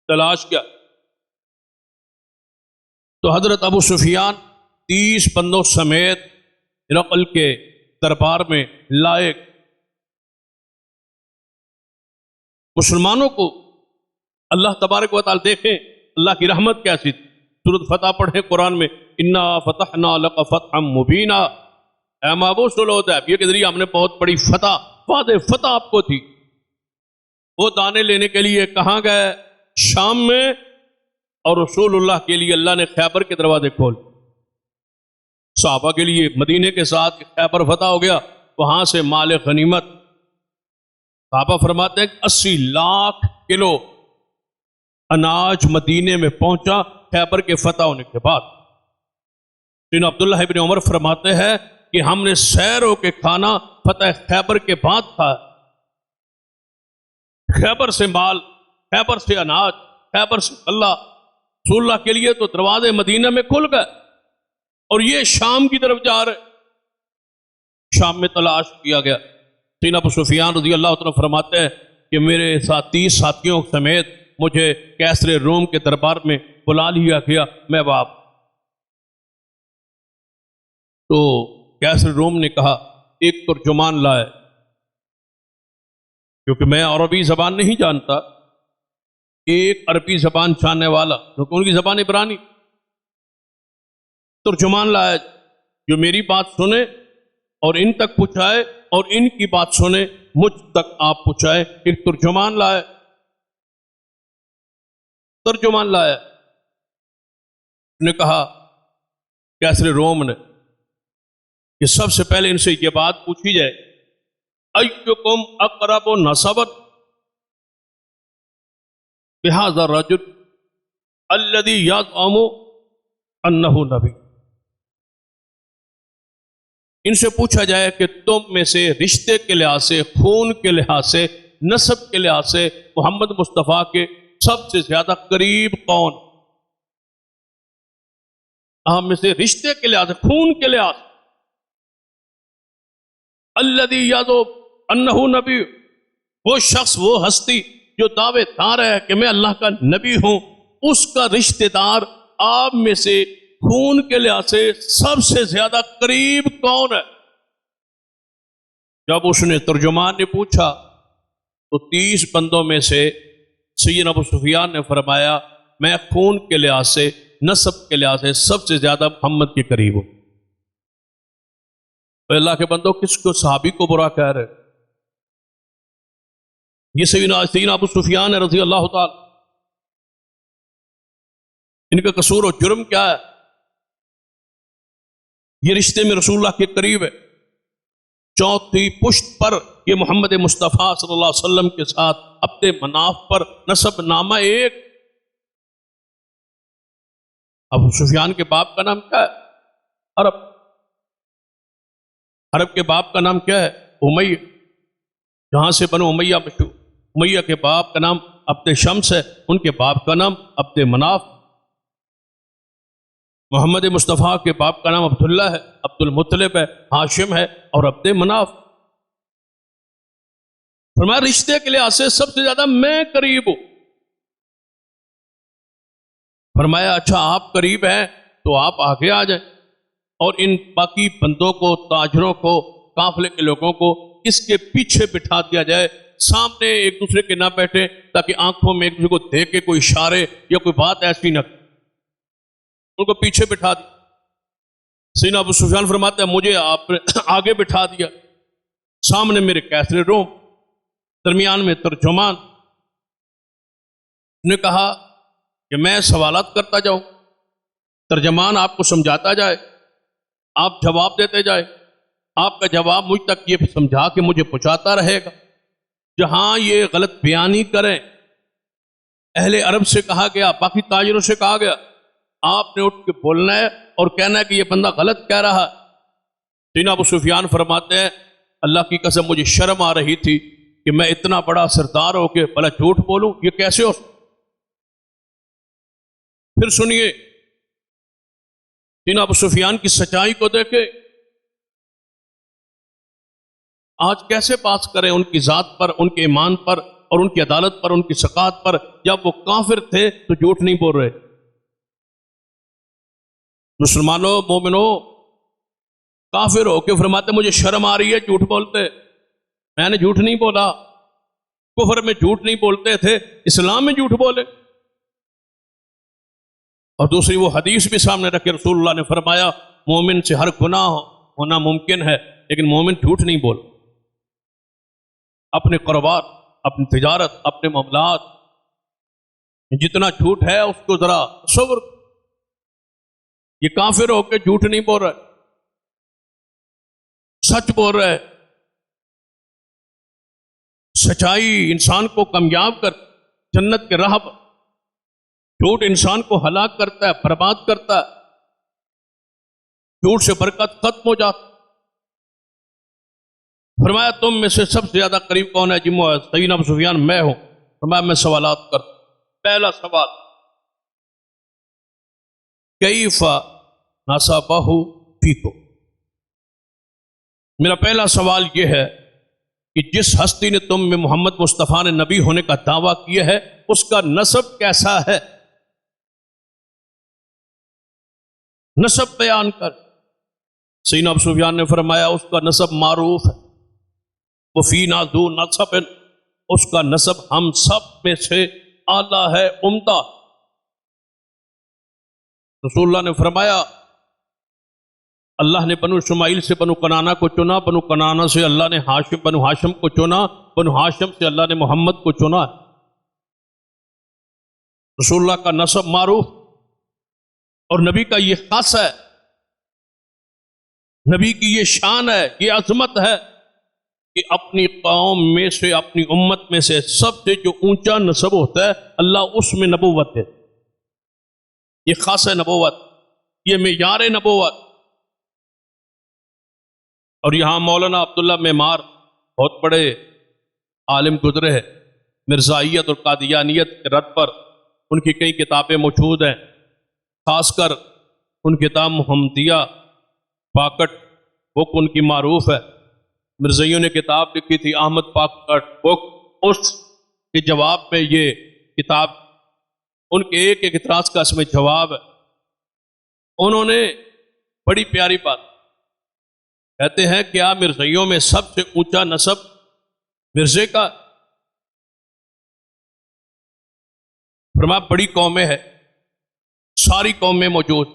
تلاش کیا؟ تو حضرت ابو سفیان 30 بندوں سمیت ہرقل کے دربار میں لائے۔ مسلمانوں کو اللہ تبارک و تعالی دیکھیں اللہ کی رحمت کیسی تھی، سورۃ فتح پڑھیں قرآن میں، انا فتحنا لک فتحا مبینا، اے محبوب صلی اللہ علیہ وسلم کے ذریعے ہم نے بہت بڑی فتح، واضح فتح آپ کو تھی۔ وہ دانے لینے کے لیے کہاں گئے؟ شام میں، اور رسول اللہ کے لیے اللہ نے خیبر کے دروازے کھول، صحابہ کے لیے مدینے کے ساتھ خیبر فتح ہو گیا، وہاں سے مال غنیمت، صحابہ فرماتے ہیں کہ 80 لاکھ کلو اناج مدینے میں پہنچا خیبر کے فتح ہونے کے بعد۔ سیدنا عبداللہ ابن عمر فرماتے ہیں کہ ہم نے سیر ہو کے کھانا فتح خیبر کے بعد کھایا، خیبر سے مال، خیبر سے اناج، خیبر سے اللہ، رسول اللہ کے لیے تو دروازے مدینہ میں کھل گئے، اور یہ شام کی طرف جا رہے، شام میں تلاش کیا گیا۔ سیدنا ابو سفیان رضی اللہ عنہ فرماتے ہیں کہ میرے ساتھ 30 ساتھیوں سمیت مجھے کیسر روم کے دربار میں بلا لیا گیا، میں باپ، تو کیسر روم نے کہا ایک ترجمان لائے، کیونکہ میں عربی زبان نہیں جانتا، ایک عربی زبان جاننے والا، کیونکہ ان کی زبان عبرانی، ترجمان لائے جو میری بات سنے اور ان تک پہنچائے اور ان کی بات سنے مجھ تک آپ پہنچائے۔ ایک ترجمان لائے، ترجمان لائے، نے کہا کیسر روم نے کہ سب سے پہلے ان سے یہ بات پوچھی جائے، ایکم اقرب نسبا بہذا الرجل الذی یزعم انہ نبی، ان سے پوچھا جائے کہ تم میں سے رشتے کے لحاظ سے، خون کے لحاظ سے، نسب کے لحاظ سے محمد مصطفیٰ کے سب سے زیادہ قریب کون؟ ہم میں سے رشتے کے لحاظ سے، خون کے لحاظ سے، الذی یزعم انہ نبی، وہ شخص، وہ ہستی جو دعوے دار ہے کہ میں اللہ کا نبی ہوں، اس کا رشتہ دار آپ میں سے خون کے لحاظ سے سب سے زیادہ قریب کون ہے؟ جب اس نے ترجمان نے پوچھا تو 30 بندوں میں سے سیدنا ابو سفیان نے فرمایا میں خون کے لحاظ سے، نسب کے لحاظ سے سب سے زیادہ محمد کے قریب ہوں۔ تو اللہ کے بندوں، کس کو صحابی کو برا کہہ رہے؟ یہ سیدنا ابو سفیان رضی اللہ تعالی، ان کا قصور و جرم کیا ہے؟ یہ رشتے میں رسول اللہ کے قریب ہے، چوتھی پشت پر یہ محمد مصطفیٰ صلی اللہ علیہ وسلم کے ساتھ اپنے مناف پر نسب نامہ ایک۔ ابو سفیان کے باپ کا نام کیا ہے؟ عرب، عرب کے باپ کا نام کیا ہے؟ امیہ، جہاں سے بنو امیہ مشہور۔ امیہ کے باپ کا نام عبد شمس ہے، ان کے باپ کا نام عبد مناف۔ محمد مصطفیٰ کے باپ کا نام عبداللہ ہے، عبد المطلب ہے، ہاشم ہے اور عبد مناف۔ فرمایا رشتے کے لحاظ سے سب سے زیادہ میں قریب ہوں۔ فرمایا اچھا آپ قریب ہیں تو آپ آگے آ جائیں اور ان باقی بندوں کو، تاجروں کو، قافلے کے لوگوں کو اس کے پیچھے بٹھا دیا جائے، سامنے ایک دوسرے کے نہ بیٹھے، تاکہ آنکھوں میں ایک دوسرے کو دیکھ کے کوئی اشارے یا کوئی بات ایسی نہ، ان کو پیچھے بٹھا دیا۔ سیدنا ابو سفیان فرماتے ہیں مجھے آپ نے آگے بٹھا دیا، سامنے میرے کیسر روم، درمیان میں ترجمان نے کہا کہ میں سوالات کرتا جاؤں، ترجمان آپ کو سمجھاتا جائے، آپ جواب دیتے جائے، آپ کا جواب مجھ تک یہ سمجھا کہ مجھے پہنچاتا رہے گا۔ جہاں یہ غلط بیانی کریں، اہل عرب سے کہا گیا، باقی تاجروں سے کہا گیا، آپ نے اٹھ کے بولنا ہے اور کہنا ہے کہ یہ بندہ غلط کہہ رہا ہے۔ سیدنا ابو سفیان فرماتے ہیں اللہ کی قسم مجھے شرم آ رہی تھی کہ میں اتنا بڑا سردار ہو کے بھلا جھوٹ بولوں، یہ کیسے ہو؟ پھر سنیے سیدنا ابو سفیان کی سچائی کو دیکھیں، آج کیسے بات کریں ان کی ذات پر، ان کے ایمان پر اور ان کی عدالت پر، ان کی ثقافت پر، جب وہ کافر تھے تو جھوٹ نہیں بول رہے۔ مسلمانوں، مومنوں، کافر ہو کے فرماتے مجھے شرم آ رہی ہے جھوٹ بولتے، میں نے جھوٹ نہیں بولا، کفر میں جھوٹ نہیں بولتے تھے، اسلام میں جھوٹ بولے۔ اور دوسری وہ حدیث بھی سامنے رکھے رسول اللہ نے فرمایا مومن سے ہر گناہ ہونا ممکن ہے لیکن مومن جھوٹ نہیں بول. اپنے کاروبار، اپنی تجارت، اپنے معاملات جتنا جھوٹ ہے اس کو ذرا تصور. یہ کافر ہو کے جھوٹ نہیں بول رہا، سچ بول رہا ہے. سچائی انسان کو کامیاب کر جنت کے راہ پر، جھوٹ انسان کو ہلاک کرتا ہے، برباد کرتا ہے. جھوٹ سے برکت ختم ہو جاتی. فرمایا تم میں سے سب سے زیادہ قریب کون ہے؟ سیدنا ابو سفیان میں ہوں. فرمایا میں سوالات کرتا. پہلا سوال کیف نصبہ فیکم. میرا پہلا سوال یہ ہے کہ جس ہستی نے تم میں محمد مصطفیٰ نے نبی ہونے کا دعویٰ کیا ہے اس کا نسب کیسا ہے؟ نسب بیان کر. سیدنا ابو سفیان نے فرمایا اس کا نسب معروف ہے. وہ فینا ذو نسب، اس کا نسب ہم سب میں سے اعلیٰ ہے، عمدہ. رسول اللہ نے فرمایا اللہ نے بنو اسماعیل سے بنو کنانا کو چنا، بنو کنانا سے اللہ نے بنو ہاشم کو چنا، بنو ہاشم سے اللہ نے محمد کو چنا. رسول اللہ کا نسب معروف اور نبی کا یہ خاص ہے، نبی کی یہ شان ہے، یہ عظمت ہے کہ اپنی قوم میں سے، اپنی امت میں سے سب سے جو اونچا نسب ہوتا ہے اللہ اس میں نبوت ہے. یہ خاص ہے نبوت، یہ معیار نبوت. اور یہاں مولانا عبداللہ معمار بہت بڑے عالم گزرے ہیں، مرزائیت اور قادیانیت کے رد پر ان کی کئی کتابیں موجود ہیں. خاص کر ان کتاب محمدیہ پاکٹ بک ان کی معروف ہے. مرزائیوں نے کتاب لکھی تھی احمد پاکٹ بک، اس کے جواب میں یہ کتاب ان کے ایک ایک اعتراض کا اس میں جواب ہے. انہوں نے بڑی پیاری بات کہتے ہیں کیا مرزائیوں میں سب سے اونچا نسب مرزے کا؟ فرمایا بڑی قومیں ہیں، ساری قومیں موجود،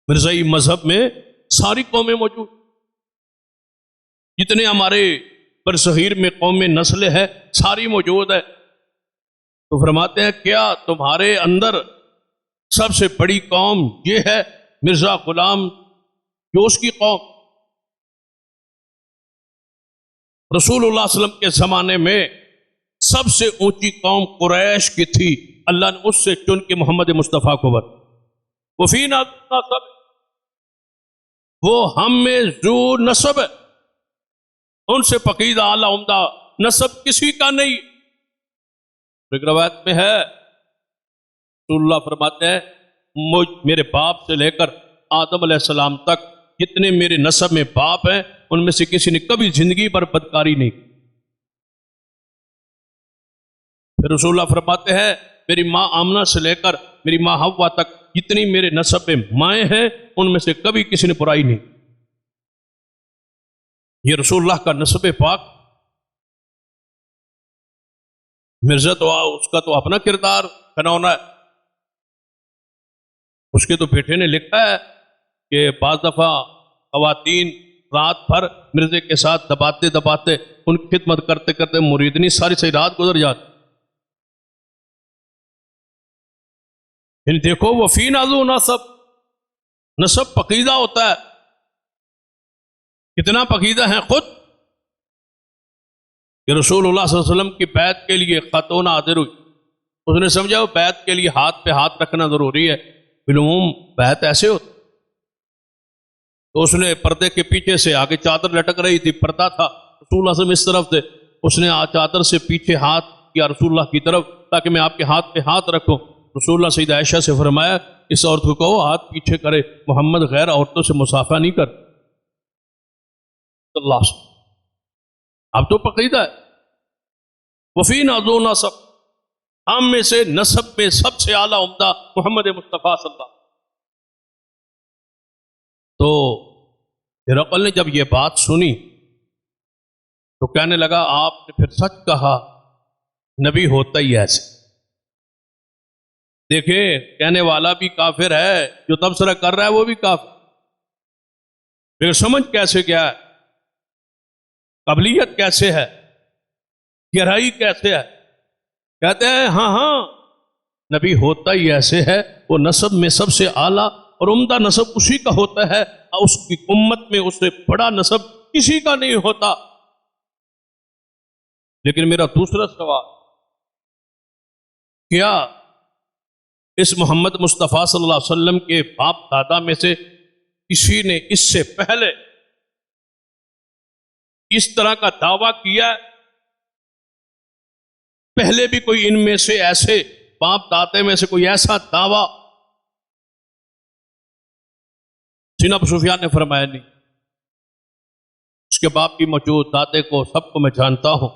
مرزائی مذہب میں ساری قومیں موجود، جتنے ہمارے برصغیر میں قومیں نسلیں ہیں ساری موجود ہے. تو فرماتے ہیں کیا تمہارے اندر سب سے بڑی قوم یہ ہے مرزا غلام جوش کی قوم؟ رسول اللہ صلی اللہ علیہ وسلم کے زمانے میں سب سے اونچی قوم قریش کی تھی، اللہ نے اس سے چن کے محمد مصطفیٰ کو بر وہ فینا نسب، وہ ہم میں ذو نسب ہے، ان سے پقیدہ اعلیٰ عمدہ نسب کسی کا نہیں. ایک روایت میں ہے رسول اللہ فرماتے ہیں میرے باپ سے لے کر آدم علیہ السلام تک جتنے میرے نسب میں باپ ہیں ان میں سے کسی نے کبھی زندگی پر بدکاری نہیں. پھر رسول اللہ فرماتے ہیں میری ماں آمنہ سے لے کر میری ماں حوا تک جتنی میرے نسب میں مائیں ہیں ان میں سے کبھی کسی نے برائی نہیں. یہ رسول اللہ کا نسب پاک. مرزا تو اس کا تو اپنا کردار بنانا ہے. اس کے تو بیٹے نے لکھا ہے کہ بعض دفعہ خواتین رات بھر مرزے کے ساتھ دباتے دباتے ان کی خدمت کرتے کرتے مریدنی ساری رات گزر جاتی. یعنی دیکھو وہ فی نازو نسب، نسب پقیدہ ہوتا ہے. کتنا پقیدہ ہیں خود کہ رسول اللہ صلی اللہ علیہ وسلم کی بیعت کے لیے خاتون حاضر ہوئی. اس نے سمجھا وہ بیعت کے لیے ہاتھ پہ ہاتھ رکھنا ضروری ہے، بالعموم بیعت ایسے ہوتی. تو اس نے پردے کے پیچھے سے آگے چادر لٹک رہی تھی، پردہ تھا، رسول اللہ صلی اللہ علیہ وسلم اس طرف تھے، اس نے چادر سے پیچھے ہاتھ کیا رسول اللہ کی طرف تاکہ میں آپ کے ہاتھ پہ ہاتھ رکھوں. رسول اللہ سیدہ عائشہ سے فرمایا اس عورت کو کہو ہاتھ پیچھے کرے، محمد غیر عورتوں سے مصافحہ نہیں کر. اللہ اب تو پقیدہ ہے. وفی نازو نسب، ہم میں سے نسب میں سب سے اعلیٰ عمدہ محمد مصطفیٰ صلی اللہ علیہ وسلم. تو ہرقل نے جب یہ بات سنی تو کہنے لگا آپ نے پھر سچ کہا، نبی ہوتا ہی ایسے. دیکھیں کہنے والا بھی کافر ہے، جو تبصرہ کر رہا ہے وہ بھی کافر، پھر سمجھ کیسے کیا ہے، قبلیت کیسے ہے، گہرائی کیسے ہے؟ کہتے ہیں ہاں ہاں نبی ہوتا ہی ایسے ہے، وہ نسب میں سب سے اعلیٰ اور عمدہ نسب اسی کا ہوتا ہے، اور اس کی امت میں اس سے بڑا نسب کسی کا نہیں ہوتا۔ لیکن میرا دوسرا سوال، کیا اس محمد مصطفیٰ صلی اللہ علیہ وسلم کے باپ دادا میں سے کسی نے اس سے پہلے اس طرح کا دعویٰ کیا ہے؟ پہلے بھی کوئی ان میں سے ایسے باپ دادے میں سے کوئی ایسا دعویٰ؟ سیدنا ابو سفیان نے فرمایا نہیں، اس کے باپ کی موجود دادے کو سب کو میں جانتا ہوں،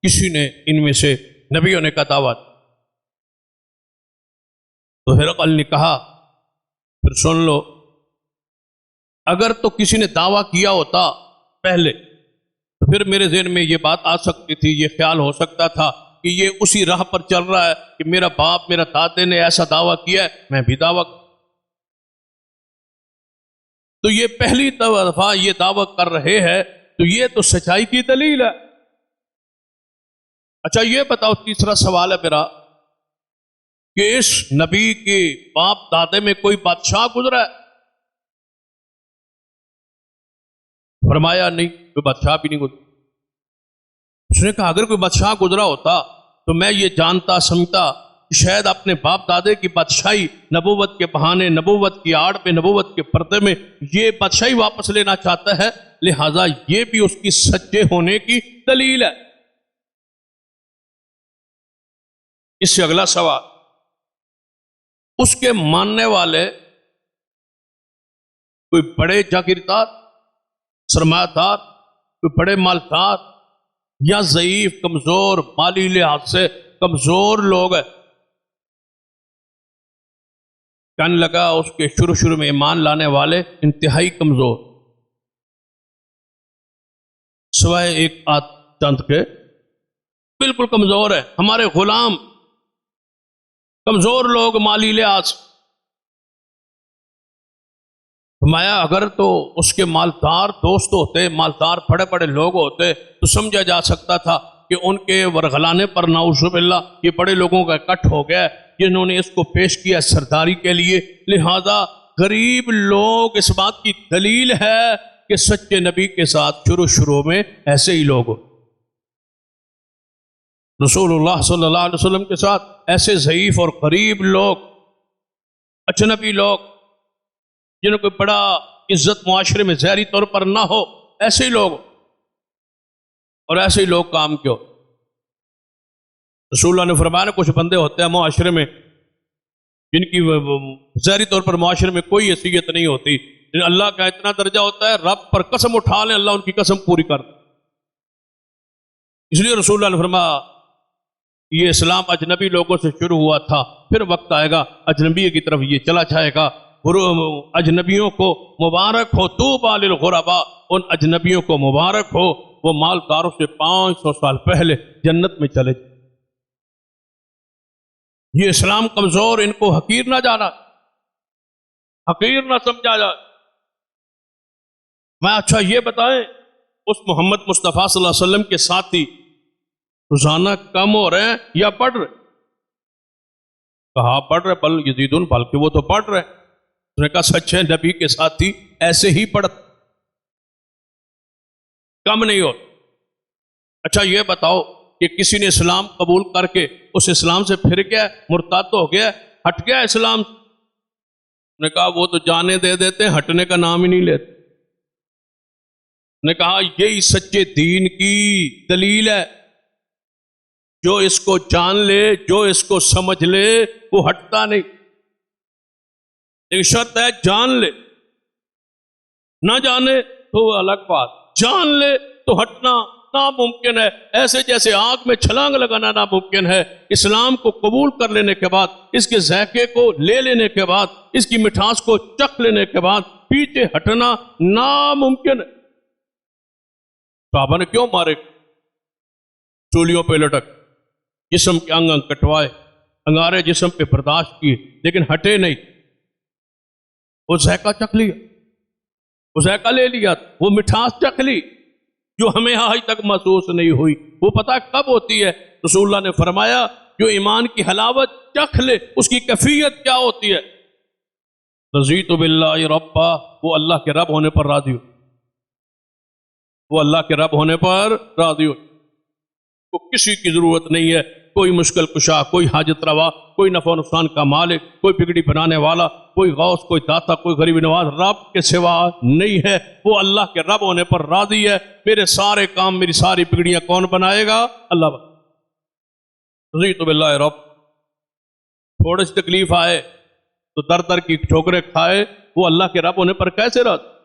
کسی نے ان میں سے نبی ہونے کا دعویٰ۔ تو ہرقل نے کہا پھر سن لو، اگر تو کسی نے دعویٰ کیا ہوتا پہلے تو پھر میرے ذہن میں یہ بات آ سکتی تھی، یہ خیال ہو سکتا تھا کہ یہ اسی راہ پر چل رہا ہے کہ میرا باپ میرا دادے نے ایسا دعویٰ کیا ہے، میں بھی دعویٰ۔ تو یہ پہلی دفعہ یہ دعویٰ کر رہے ہیں، تو یہ تو سچائی کی دلیل ہے۔ اچھا یہ بتاؤ، تیسرا سوال ہے میرا، کہ اس نبی کے باپ دادے میں کوئی بادشاہ گزرا ہے؟ فرمایا نہیں، کوئی بادشاہ بھی نہیں گزرا۔ اس نے کہا اگر کوئی بادشاہ گزرا ہوتا تو میں یہ جانتا سمجھتا کہ شاید اپنے باپ دادے کی بادشاہی نبوت کے بہانے، نبوت کی آڑ میں، نبوت کے پردے میں یہ بادشاہی واپس لینا چاہتا ہے، لہذا یہ بھی اس کی سچے ہونے کی دلیل ہے۔ اس سے اگلا سوال، اس کے ماننے والے کوئی بڑے جاگیردار، سرمایہ دار، کوئی بڑے مالدار، یا ضعیف کمزور مالی لحاظ سے کمزور لوگ ہیں؟ کہنے لگا اس کے شروع میں ایمان لانے والے انتہائی کمزور، سوائے ایک آدھ چند کے بالکل کمزور ہے، ہمارے غلام کمزور لوگ مالی لحاظ۔ فرمایا اگر تو اس کے مالدار دوست ہوتے، مالدار بڑے بڑے لوگ ہوتے تو سمجھا جا سکتا تھا کہ ان کے ورغلانے پر نعوذ باللہ یہ بڑے لوگوں کا اکٹھ ہو گیا جنہوں نے اس کو پیش کیا سرداری کے لیے، لہذا غریب لوگ اس بات کی دلیل ہے کہ سچے نبی کے ساتھ شروع میں ایسے ہی لوگ ہو، رسول اللہ صلی اللہ علیہ وسلم کے ساتھ ایسے ضعیف اور غریب لوگ، اجنبی لوگ، جنہوں کو بڑا عزت معاشرے میں ظاہری طور پر نہ ہو، ایسے ہی لوگ، اور ایسے ہی لوگ کام کیوں؟ رسول اللہ نے فرمایا کچھ بندے ہوتے ہیں معاشرے میں جن کی ظاہری طور پر معاشرے میں کوئی حیثیت نہیں ہوتی، لیکن اللہ کا اتنا درجہ ہوتا ہے رب پر قسم اٹھا لیں اللہ ان کی قسم پوری کر دے۔ اس لیے رسول اللہ نے فرمایا یہ اسلام اجنبی لوگوں سے شروع ہوا تھا، پھر وقت آئے گا اجنبی کی طرف یہ چلا جائے گا۔ اجنبیوں کو مبارک ہو، طوبی للغرباء، ان اجنبیوں کو مبارک ہو وہ مالداروں سے 500 سال پہلے جنت میں چلے۔ یہ اسلام کمزور، ان کو حقیر نہ جانا، حقیر نہ سمجھا جائے۔ میں اچھا یہ بتائیں اس محمد مصطفیٰ صلی اللہ علیہ وسلم کے ساتھی روزانہ کم ہو رہے ہیں یا بڑھ رہے؟ کہا بڑھ رہے، بل یزیدون، بلکہ وہ تو بڑھ رہے۔ اس نے کہا سچے نبی کے ساتھی ایسے ہی بڑھتے، کم نہیں ہوتے۔ اچھا یہ بتاؤ کہ کسی نے اسلام قبول کر کے اس اسلام سے پھر گیا، مرتد ہو گیا، ہٹ گیا اسلام سے؟ اس نے کہا وہ تو جانے دے دیتے ہیں، ہٹنے کا نام ہی نہیں لیتے۔ نے کہا یہی سچے دین کی دلیل ہے، جو اس کو جان لے، جو اس کو سمجھ لے وہ ہٹتا نہیں، ایک شرط ہے جان لے، نہ جانے تو وہ الگ بات، جان لے تو ہٹنا ناممکن ہے، ایسے جیسے آگ میں چھلانگ لگانا ناممکن ہے۔ اسلام کو قبول کر لینے کے بعد، اس کے ذائقے کو لے لینے کے بعد، اس کی مٹھاس کو چکھ لینے کے بعد پیچھے ہٹنا ناممکن ہے۔ صحابہ نے کیوں مارے؟ چولیوں پہ لٹک، جسم کے انگ انگ کٹوائے، انگارے جسم پہ برداشت کیے لیکن ہٹے نہیں. وہ ذائقہ چکھ لیا، وہ ذائقہ لے لیا، وہ مٹھاس چکھ لی جو ہمیں آج تک محسوس نہیں ہوئی. وہ پتہ کب ہوتی ہے؟ رسول اللہ نے فرمایا جو ایمان کی حلاوت چکھ لے اس کی کیفیت کیا ہوتی ہے؟ رضیت باللہ ربا، وہ اللہ کے رب ہونے پر راضی ہو، وہ اللہ کے رب ہونے پر راضی ہو. کو کسی کی ضرورت نہیں ہے، کوئی مشکل کشا، کوئی حاجت روا، کوئی نفع و نقصان کا مالک، کوئی پگڑی بنانے والا، کوئی غوث، کوئی داتا، کوئی غریب نواز رب کے سوا نہیں ہے. وہ اللہ کے رب ہونے پر راضی ہے. میرے سارے کام، میری ساری پگڑیاں کون بنائے گا؟ اللہ بنائے. رضیت باللہ رب. تھوڑی سی تکلیف آئے تو در در کی ٹھوکریں کھائے، وہ اللہ کے رب ہونے پر کیسے راضی؟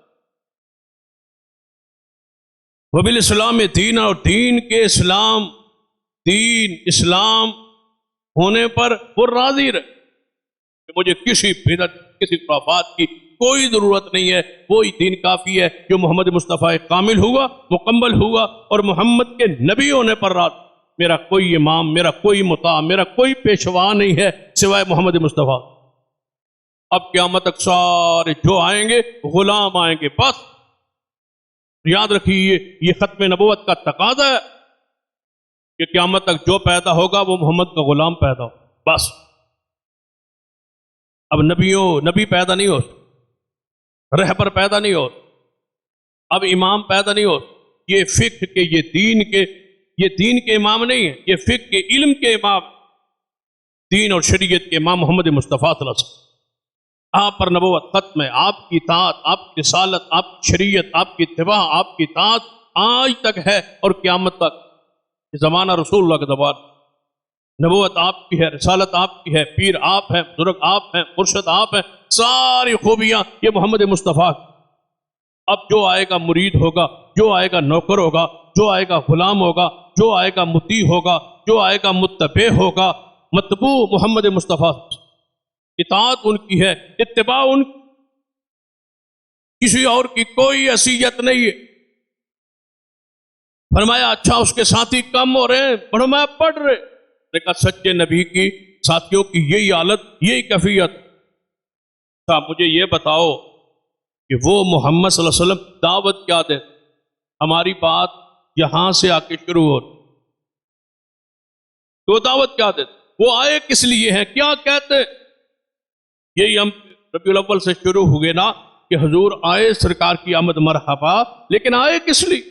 وبالاسلام دین، اور دین کے اسلام، دین اسلام ہونے پر وہ راضی رہے کہ مجھے کسی بدعت، کسی خرافات کی کوئی ضرورت نہیں ہے. وہی دین کافی ہے جو محمد مصطفیٰ کامل ہوا، مکمل ہوا اور محمد کے نبی ہونے پر راضی. میرا کوئی امام، میرا کوئی مطاع، میرا کوئی پیشوا نہیں ہے سوائے محمد مصطفیٰ. اب قیامت تک سارے جو آئیں گے غلام آئیں گے. بس یاد رکھیے یہ ختم نبوت کا تقاضا ہے کہ قیامت تک جو پیدا ہوگا وہ محمد کا غلام پیدا ہو. بس اب نبی پیدا نہیں ہو، رہبر پیدا نہیں ہو، اب امام پیدا نہیں ہو. یہ فقہ کے، یہ دین کے امام نہیں ہیں، یہ فقہ کے علم کے امام، دین اور شریعت کے امام محمد مصطفیٰ صلی اللہ علیہ وسلم. آپ پر نبوت ختم ہے. آپ کی اطاعت، آپ کی رسالت، آپ کی شریعت، آپ کی اتباع، آپ کی اطاعت آج تک ہے اور قیامت تک. یہ زمانہ رسول اللہ کا زمان. نبوت آپ کی ہے، رسالت آپ کی ہے، پیر آپ ہیں، بزرگ آپ ہیں، مرشد آپ ہیں، ساری خوبیاں یہ محمد مصطفیٰ. اب جو آئے گا مرید ہوگا، جو آئے گا نوکر ہوگا، جو آئے گا غلام ہوگا، جو آئے گا مطیع ہوگا، جو آئے گا متبع ہوگا. متبوع محمد مصطفیٰ، اطاعت ان کی ہے، اتباع ان کی، کسی اور کی کوئی حیثیت نہیں ہے. فرمایا اچھا اس کے ساتھی کم ہو رہے ہیں، فرمایا پڑھ رہے. دیکھا سچے نبی کی ساتھیوں کی یہی حالت، یہی کیفیت. مجھے یہ بتاؤ کہ وہ محمد صلی اللہ علیہ وسلم دعوت کیا دے؟ ہماری بات یہاں سے آ کے شروع ہو. تو دعوت کیا دے؟ وہ آئے کس لیے ہیں؟ کیا کہتے؟ یہی ہم ربیع الاول سے شروع ہوئے نا کہ حضور آئے، سرکار کی آمد مرحبا، لیکن آئے کس لیے؟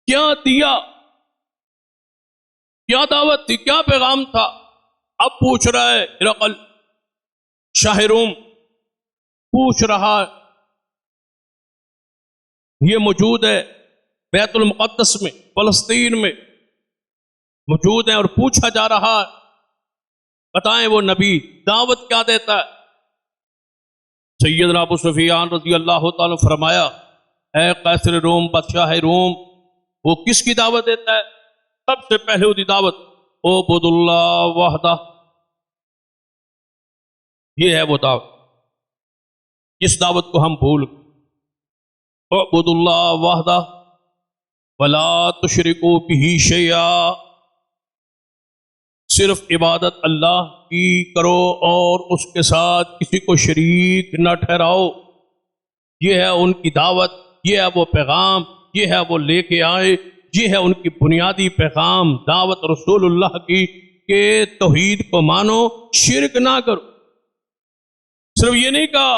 کیا دیا؟ کیا دعوت تھی؟ کیا پیغام تھا؟ اب پوچھ رہا ہے ہرقل شاہ روم، پوچھ رہا ہے. یہ موجود ہے بیت المقدس میں، فلسطین میں موجود ہے اور پوچھا جا رہا ہے بتائیں وہ نبی دعوت کیا دیتا ہے؟ سیدنا ابو سفیان رضی اللہ تعالیٰ فرمایا اے قیصر روم، بادشاہ روم، وہ کس کی دعوت دیتا ہے؟ سب سے پہلے وہ دی دعوت اعبد اللہ وحدہ. یہ ہے وہ دعوت جس دعوت کو ہم بھول گئے. اعبد اللہ وحدہ ولا تشرکوا بہ شیئا، صرف عبادت اللہ کی کرو اور اس کے ساتھ کسی کو شریک نہ ٹھہراؤ. یہ ہے ان کی دعوت، یہ ہے وہ پیغام، یہ ہے وہ لے کے آئے، یہ ہے ان کی بنیادی پیغام، دعوت رسول اللہ کی کہ توحید کو مانو، شرک نہ کرو. صرف یہ نہیں کہا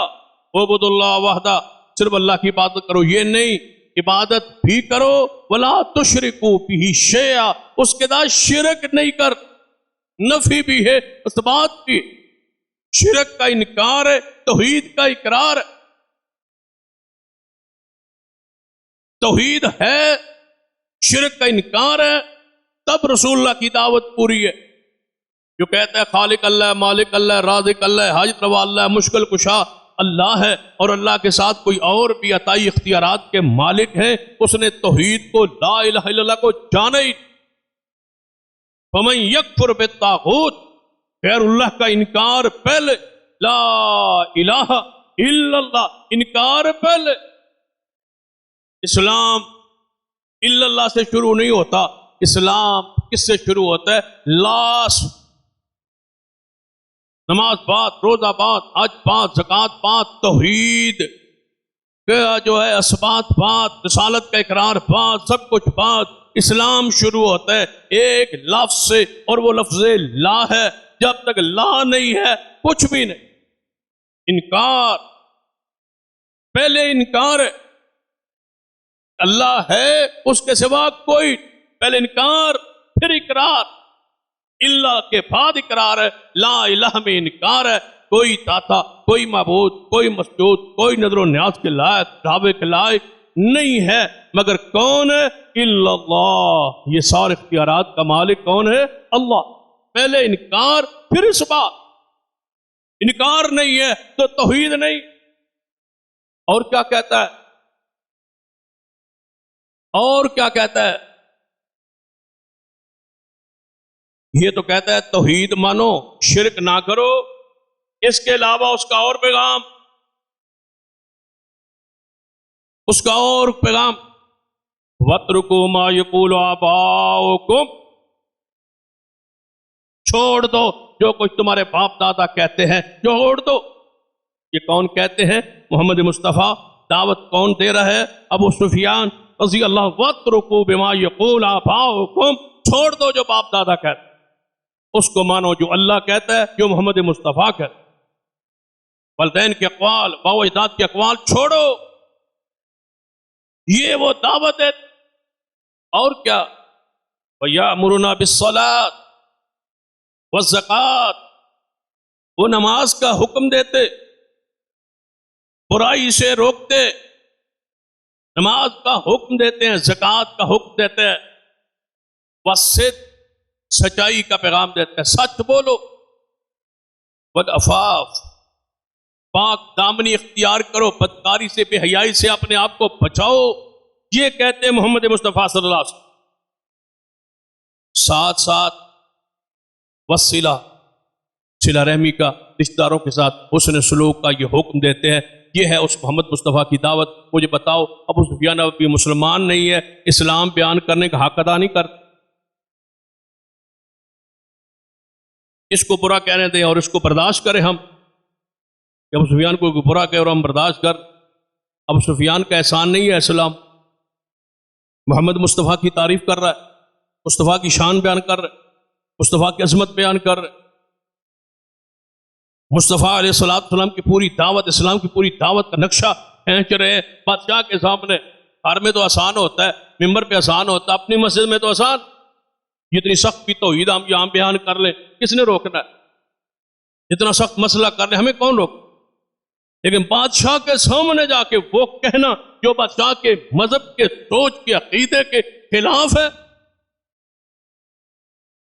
اعبد اللہ وحدہ، صرف اللہ کی عبادت کرو، یہ نہیں، عبادت بھی کرو ولا تشرکوا بہ شیئا، اس کے ساتھ شرک نہیں کر. نفی بھی ہے، اثبات بھی. شرک کا انکار ہے، توحید کا اقرار ہے. توحید ہے، شرک کا انکار ہے، تب رسول اللہ کی دعوت پوری ہے. جو کہتا ہے خالق اللہ، مالک اللہ، رازق اللہ، حاجت روا اللہ، مشکل کشا اللہ ہے اور اللہ کے ساتھ کوئی اور بھی عطائی اختیارات کے مالک ہیں، اس نے توحید کو، لا الہ الا اللہ کو جانا ہی. فمن یکفر بالطاغوت، غیر اللہ کا انکار پہلے، لا الہ الا اللہ انکار پہلے. اسلام الا اللہ سے شروع نہیں ہوتا، اسلام کس سے شروع ہوتا ہے؟ لا نماز بات، روزہ بات، حج بات، زکوٰۃ بات، توحید کا جو ہے اثبات بات، رسالت کا اقرار بات، سب کچھ بات. اسلام شروع ہوتا ہے ایک لفظ سے، اور وہ لفظ لا ہے. جب تک لا نہیں ہے کچھ بھی نہیں. انکار، پہلے انکار ہے اللہ ہے اس کے سوا کوئی، پہلے انکار پھر اقرار. اللہ کے بعد اقرار ہے. لا الہ میں انکار ہے، کوئی داتا، کوئی معبود، کوئی مسجود، کوئی نظر و نیاز کے لائق، دعوے کے لائق نہیں ہے مگر کون ہے؟ الا اللہ. یہ سارے اختیارات کا مالک کون ہے؟ اللہ. پہلے انکار پھر اس بات. انکار نہیں ہے تو توحید نہیں. اور کیا کہتا ہے؟ اور کیا کہتا ہے؟ یہ تو کہتا ہے توحید مانو، شرک نہ کرو. اس کے علاوہ اس کا اور پیغام، اس کا اور پیغام وَاتْرُكُوا مَا يَقُولُ آبَاؤُكُمْ، چھوڑ دو جو کچھ تمہارے باپ دادا کہتے ہیں، چھوڑ دو. یہ کون کہتے ہیں؟ محمد مصطفیٰ. دعوت کون دے رہا ہے؟ ابو سفیان رضی اللہ. وَاتْرُكُوا بِمَا يَقُولُ آبَاؤُكُمْ، چھوڑ دو جو باپ دادا کہتے ہیں، اس کو مانو جو اللہ کہتا ہے، جو محمد مصطفیٰ کہتا ہے. والدین کے اقوال، باء و اجداد کے اقوال چھوڑو. یہ وہ دعوت ہے. اور کیا؟ وَيَأْمُرُنَا بِالصَّلَاةِ وَالزَّكَاةِ، وہ نماز کا حکم دیتے، برائی سے روکتے، نماز کا حکم دیتے ہیں، زکوٰۃ کا حکم دیتے ہیں، وَالصِّدْقِ، سچائی کا پیغام دیتے ہیں، سچ بولو. وَالْعَفَافِ، پاک دامنی اختیار کرو، بدکاری سے، بے حیائی سے اپنے آپ کو بچاؤ. یہ کہتے ہیں محمد مصطفیٰ صلی اللہ علیہ وسلم. ساتھ ساتھ وصلہ، صلہ رحمی کا، رشتہ داروں کے ساتھ حسن سلوک کا یہ حکم دیتے ہیں. یہ ہے اس محمد مصطفیٰ کی دعوت. مجھے بتاؤ، ابو سفیان ابھی مسلمان نہیں ہے، اسلام بیان کرنے کا حق ادا نہیں کرتا. اس کو برا کہنے دیں اور اس کو برداشت کریں ہم، کہ ابو سفیان کو برا کہے اور ہم برداشت کر. ابو سفیان کا احسان نہیں ہے اسلام. محمد مصطفیٰ کی تعریف کر رہا ہے، مصطفیٰ کی شان بیان کر رہا ہے، مصطفیٰ کی عظمت بیان کر رہے. مصطفیٰ علیہ السلام کی پوری دعوت، اسلام کی پوری دعوت کا نقشہ کھینچ رہے ہیں بادشاہ کے سامنے. گھر میں تو آسان ہوتا ہے، ممبر پہ آسان ہوتا ہے، اپنی مسجد میں تو آسان. جتنی سخت کی توحید ہم یہاں بیان کر لیں، کس نے روکنا ہے؟ جتنا سخت مسئلہ کر لیں، ہمیں کون روک؟ لیکن بادشاہ کے سامنے جا کے وہ کہنا جو بادشاہ کے مذہب کے، سوچ کے، عقیدے کے خلاف ہے.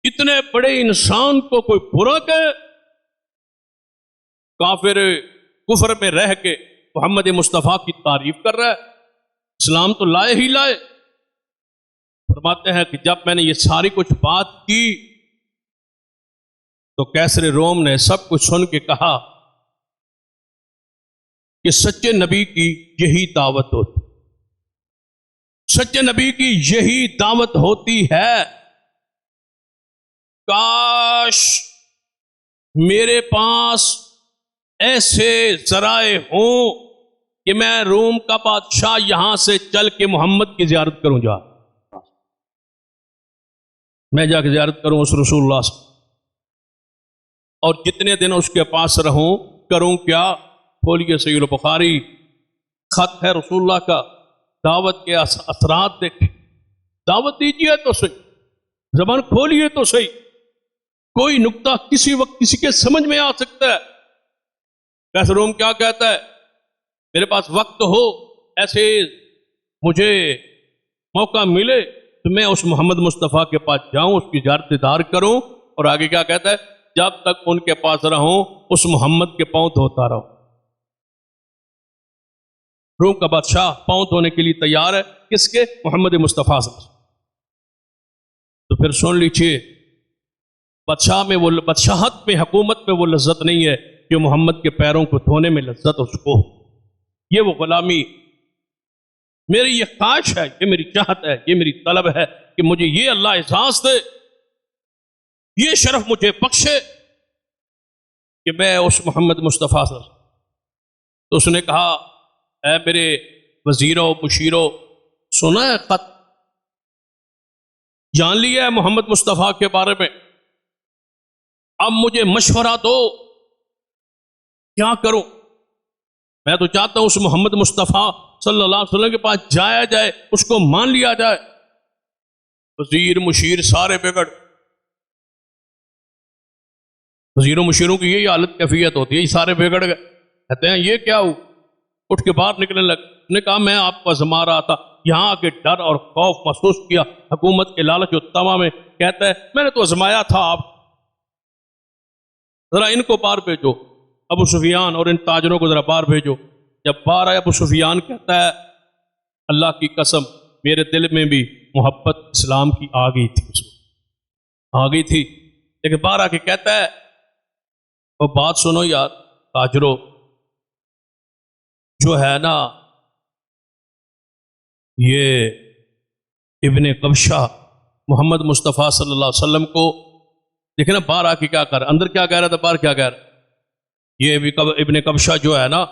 اتنے بڑے انسان کو کوئی برا کہے؟ کافر کفر میں رہ کے محمد مصطفیٰ کی تعریف کر رہا ہے. اسلام تو لائے ہی لائے. فرماتے ہیں کہ جب میں نے یہ ساری کچھ بات کی تو کیسر روم نے سب کچھ سن کے کہا کہ سچے نبی کی یہی دعوت ہوتی، سچے نبی کی یہی دعوت ہوتی ہے. کاش میرے پاس ایسے ذرائع ہوں کہ میں روم کا بادشاہ یہاں سے چل کے محمد کی زیارت کروں. میں جا کے زیارت کروں اس رسول اللہ سے، اور جتنے دن اس کے پاس رہوں کروں کیا؟ کھولیے صحیح البخاری، خط ہے رسول اللہ کا. دعوت کے اثرات دیکھیں. دعوت دیجیے تو صحیح، زبان کھولیے تو صحیح. کوئی نقطہ کسی وقت کسی کے سمجھ میں آ سکتا ہے. کیسے روم کیا کہتا ہے؟ میرے پاس وقت ہو، ایسے مجھے موقع ملے تو میں اس محمد مصطفیٰ کے پاس جاؤں، اس کی زیارت دیدار کروں. اور آگے کیا کہتا ہے؟ جب تک ان کے پاس رہوں اس محمد کے پاؤں دھوتا رہوں. روم کا بادشاہ پاؤں دھونے کے لیے تیار ہے، کس کے؟ محمد مصطفیٰ سے. تو پھر سن لیجیے، بادشاہ میں وہ بادشاہت میں، حکومت میں وہ لذت نہیں ہے جو محمد کے پیروں کو دھونے میں لذت اس کو. یہ وہ غلامی. میری یہ خواہش ہے، یہ میری چاہت ہے، یہ میری طلب ہے کہ مجھے یہ اللہ احساس دے، یہ شرف مجھے بخشے کہ میں اس محمد مصطفیٰ سے، تو اس نے کہا اے میرے وزیروں مشیروں، سنا ہے خط، جان لیا ہے محمد مصطفیٰ کے بارے میں، اب مجھے مشورہ دو کیا کروں؟ میں تو چاہتا ہوں اس محمد مصطفیٰ صلی اللہ علیہ وسلم کے پاس جایا جائے، اس کو مان لیا جائے۔ وزیر مشیر سارے بگڑ، وزیروں مشیروں کی یہی حالت کیفیت ہوتی ہے، یہ سارے بگڑ گئے، کہتے ہیں یہ کیا ہو، اٹھ کے باہر نکلنے لگ۔ نے کہا میں آپ کو آزما رہا تھا، یہاں کے ڈر اور خوف محسوس کیا، حکومت کے لالچ و طمع میں، کہتا ہے میں نے تو آزمایا تھا آپ، ذرا ان کو باہر بھیجو، ابو سفیان اور ان تاجروں کو ذرا باہر بھیجو۔ جب باہر آیا ابو سفیان کہتا ہے اللہ کی قسم میرے دل میں بھی محبت اسلام کی آ گئی تھی، اس وقت آ گئی تھی، لیکن باہر آ کے کہتا ہے وہ بات سنو یار تاجروں، جو ہے نا یہ ابن کبشہ محمد مصطفیٰ صلی اللہ علیہ وسلم کو دیکھیں نا، باہر آ کے کیا کر رہا، اندر کیا کہہ رہا تھا، باہر کیا کہہ رہا، یہ ابن کبشہ جو ہے نا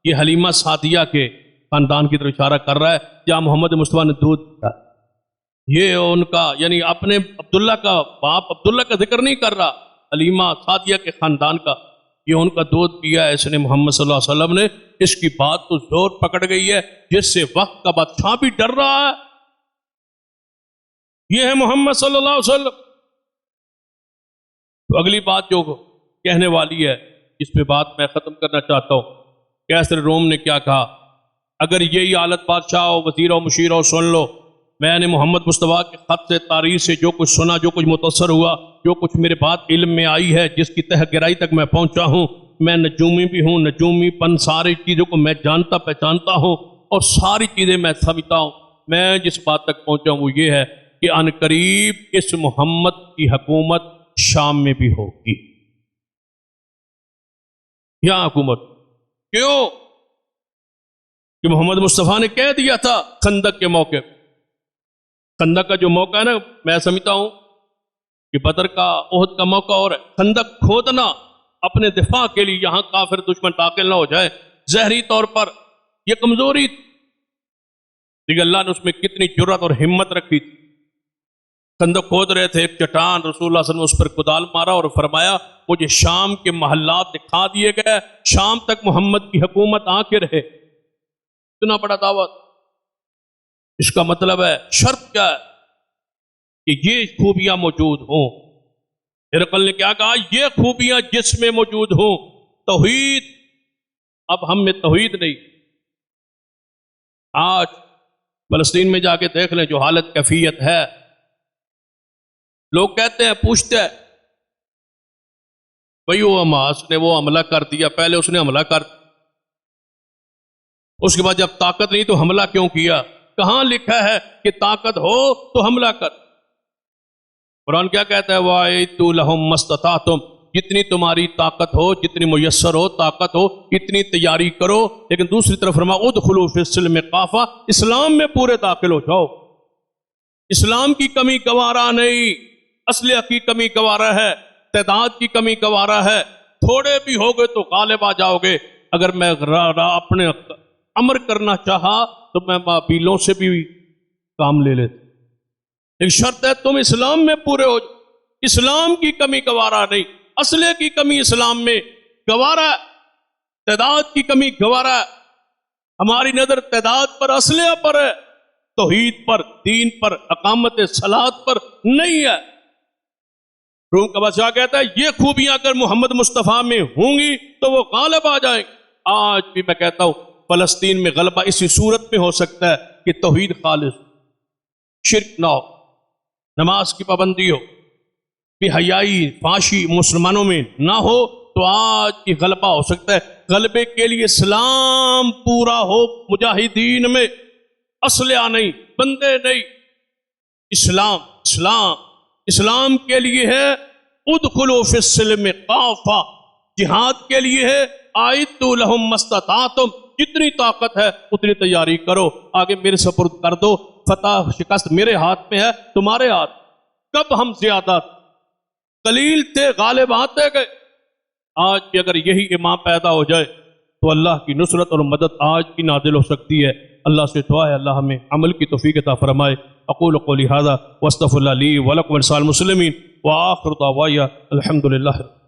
یہ حلیمہ سعدیہ کے خاندان کی طرف اشارہ کر رہا ہے جہاں محمد مصطفیٰ نے دودھ دیا، یہ ان کا یعنی اپنے عبداللہ کا باپ عبداللہ کا ذکر نہیں کر رہا، حلیمہ سعدیہ کے خاندان کا، یہ ان کا دودھ پیا ہے اس نے محمد صلی اللہ علیہ وسلم نے، اس کی بات تو زور پکڑ گئی ہے، جس سے وقت کا بادشاہ بھی ڈر رہا ہے، یہ ہے محمد صلی اللہ علیہ وسلم۔ تو اگلی بات جو کہنے والی ہے، اس پہ بات میں ختم کرنا چاہتا ہوں، کیسر روم نے کیا کہا، اگر یہی حالت بادشاہ ہو وزیروں مشیروں سن لو، میں نے محمد مصطفیٰ کے خط سے تاریخ سے جو کچھ سنا، جو کچھ متاثر ہوا، جو کچھ میرے بات علم میں آئی ہے، جس کی تہ گہرائی تک میں پہنچا ہوں، میں نجومی بھی ہوں، نجومی پن ساری چیزوں کو میں جانتا پہچانتا ہوں اور ساری چیزیں میں سمجھتا ہوں، میں جس بات تک پہنچا ہوں وہ یہ ہے کہ ان قریب اس محمد کی حکومت شام میں بھی ہوگی، یہاں حکومت، کیوں کہ محمد مصطفیٰ نے کہہ دیا تھا خندق کے موقع، خندق کا جو موقع ہے نا، میں سمجھتا ہوں کہ بدر کا احد کا موقع اور ہے، خندق کھودنا اپنے دفاع کے لیے، یہاں کافر دشمن داخل نہ ہو جائے، ظاہری طور پر یہ کمزوری تھی، لیکن اللہ نے اس میں کتنی جرات اور ہمت رکھی تھی، خندق کھود رہے تھے، ایک چٹان رسول اللہ صلی اللہ علیہ وسلم نے اس پر کدال مارا اور فرمایا مجھے شام کے محلات دکھا دیے گئے، شام تک محمد کی حکومت آ کے رہے، اتنا بڑا دعوت، اس کا مطلب ہے شرط کیا ہے کہ یہ خوبیاں موجود ہوں، ہرقل نے کیا کہا، یہ خوبیاں جس میں موجود ہوں، توحید، اب ہم میں توحید نہیں، آج فلسطین میں جا کے دیکھ لیں جو حالت کیفیت ہے، لوگ کہتے ہیں پوچھتے ہیں بھئی وہ حماس نے وہ حملہ کر دیا، پہلے اس نے حملہ کر دیا، اس کے بعد جب طاقت نہیں تو حملہ کیوں کیا؟ کہاں لکھا ہے کہ طاقت ہو تو حملہ کر؟ قرآن کیا کہتا ہے وَأَعِدُّوا لَهُم مَّا اسْتَطَعْتُمْ، جتنی تمہاری طاقت ہو، جتنی میسر ہو، طاقت ہو، اتنی تیاری کرو، لیکن دوسری طرف فرمایا ادخلوا فی السلم کافہ، اسلام میں پورے داخل ہو جاؤ، اسلام کی کمی گوارا نہیں، اسلحہ کی کمی گوارا ہے، تعداد کی کمی گوارا ہے، تھوڑے بھی ہوگے تو غالب آ جاؤ گے، اگر میں اپنے امر کرنا چاہا تو میں بابیلوں سے بھی کام لے لیتا، ایک شرط ہے تم اسلام میں پورے ہو جاؤ، اسلام کی کمی گوارا نہیں، اسلحے کی کمی اسلام میں گوارا ہے، تعداد کی کمی گوارا ہے، ہماری نظر تعداد پر اسلحہ پر ہے، توحید پر، دین پر، اقامت صلاۃ پر نہیں ہے۔ روم کا بادشاہ کہتا ہے یہ خوبیاں اگر محمد مصطفیٰ میں ہوں گی تو وہ غالب آ جائیں، آج بھی میں کہتا ہوں فلسطین میں غلبہ اسی صورت میں ہو سکتا ہے کہ توحید خالص، شرک نہ ہو، نماز کی پابندی ہو، بے حیائی فحاشی مسلمانوں میں نہ ہو، تو آج کی غلبہ ہو سکتا ہے۔ غلبے کے لیے اسلام پورا ہو، مجاہدین میں اسلحہ نہیں، بندے نہیں، اسلام اسلام اسلام کے لیے ہے ادخلوا فی السلم کافہ، جہاد کے لیے ہے اعدوا لہم ما استطعتم، جتنی طاقت ہے اتنی تیاری کرو، آگے میرے سپرد کر دو، فتح شکست میرے ہاتھ میں ہے، تمہارے ہاتھ۔ کب ہم زیادہ قلیل تھے غالب آتے گئے، آج بھی اگر یہی امام پیدا ہو جائے تو اللہ کی نصرت اور مدد آج بھی نازل ہو سکتی ہے۔ اللہ سے دعا ہے اللہ ہمیں عمل کی توفیق عطا فرمائے۔ اقول قولی ھذا واستغفر اللہ لی ولکم ولسائر المسلمین وآخر دعوایا الحمد للہ۔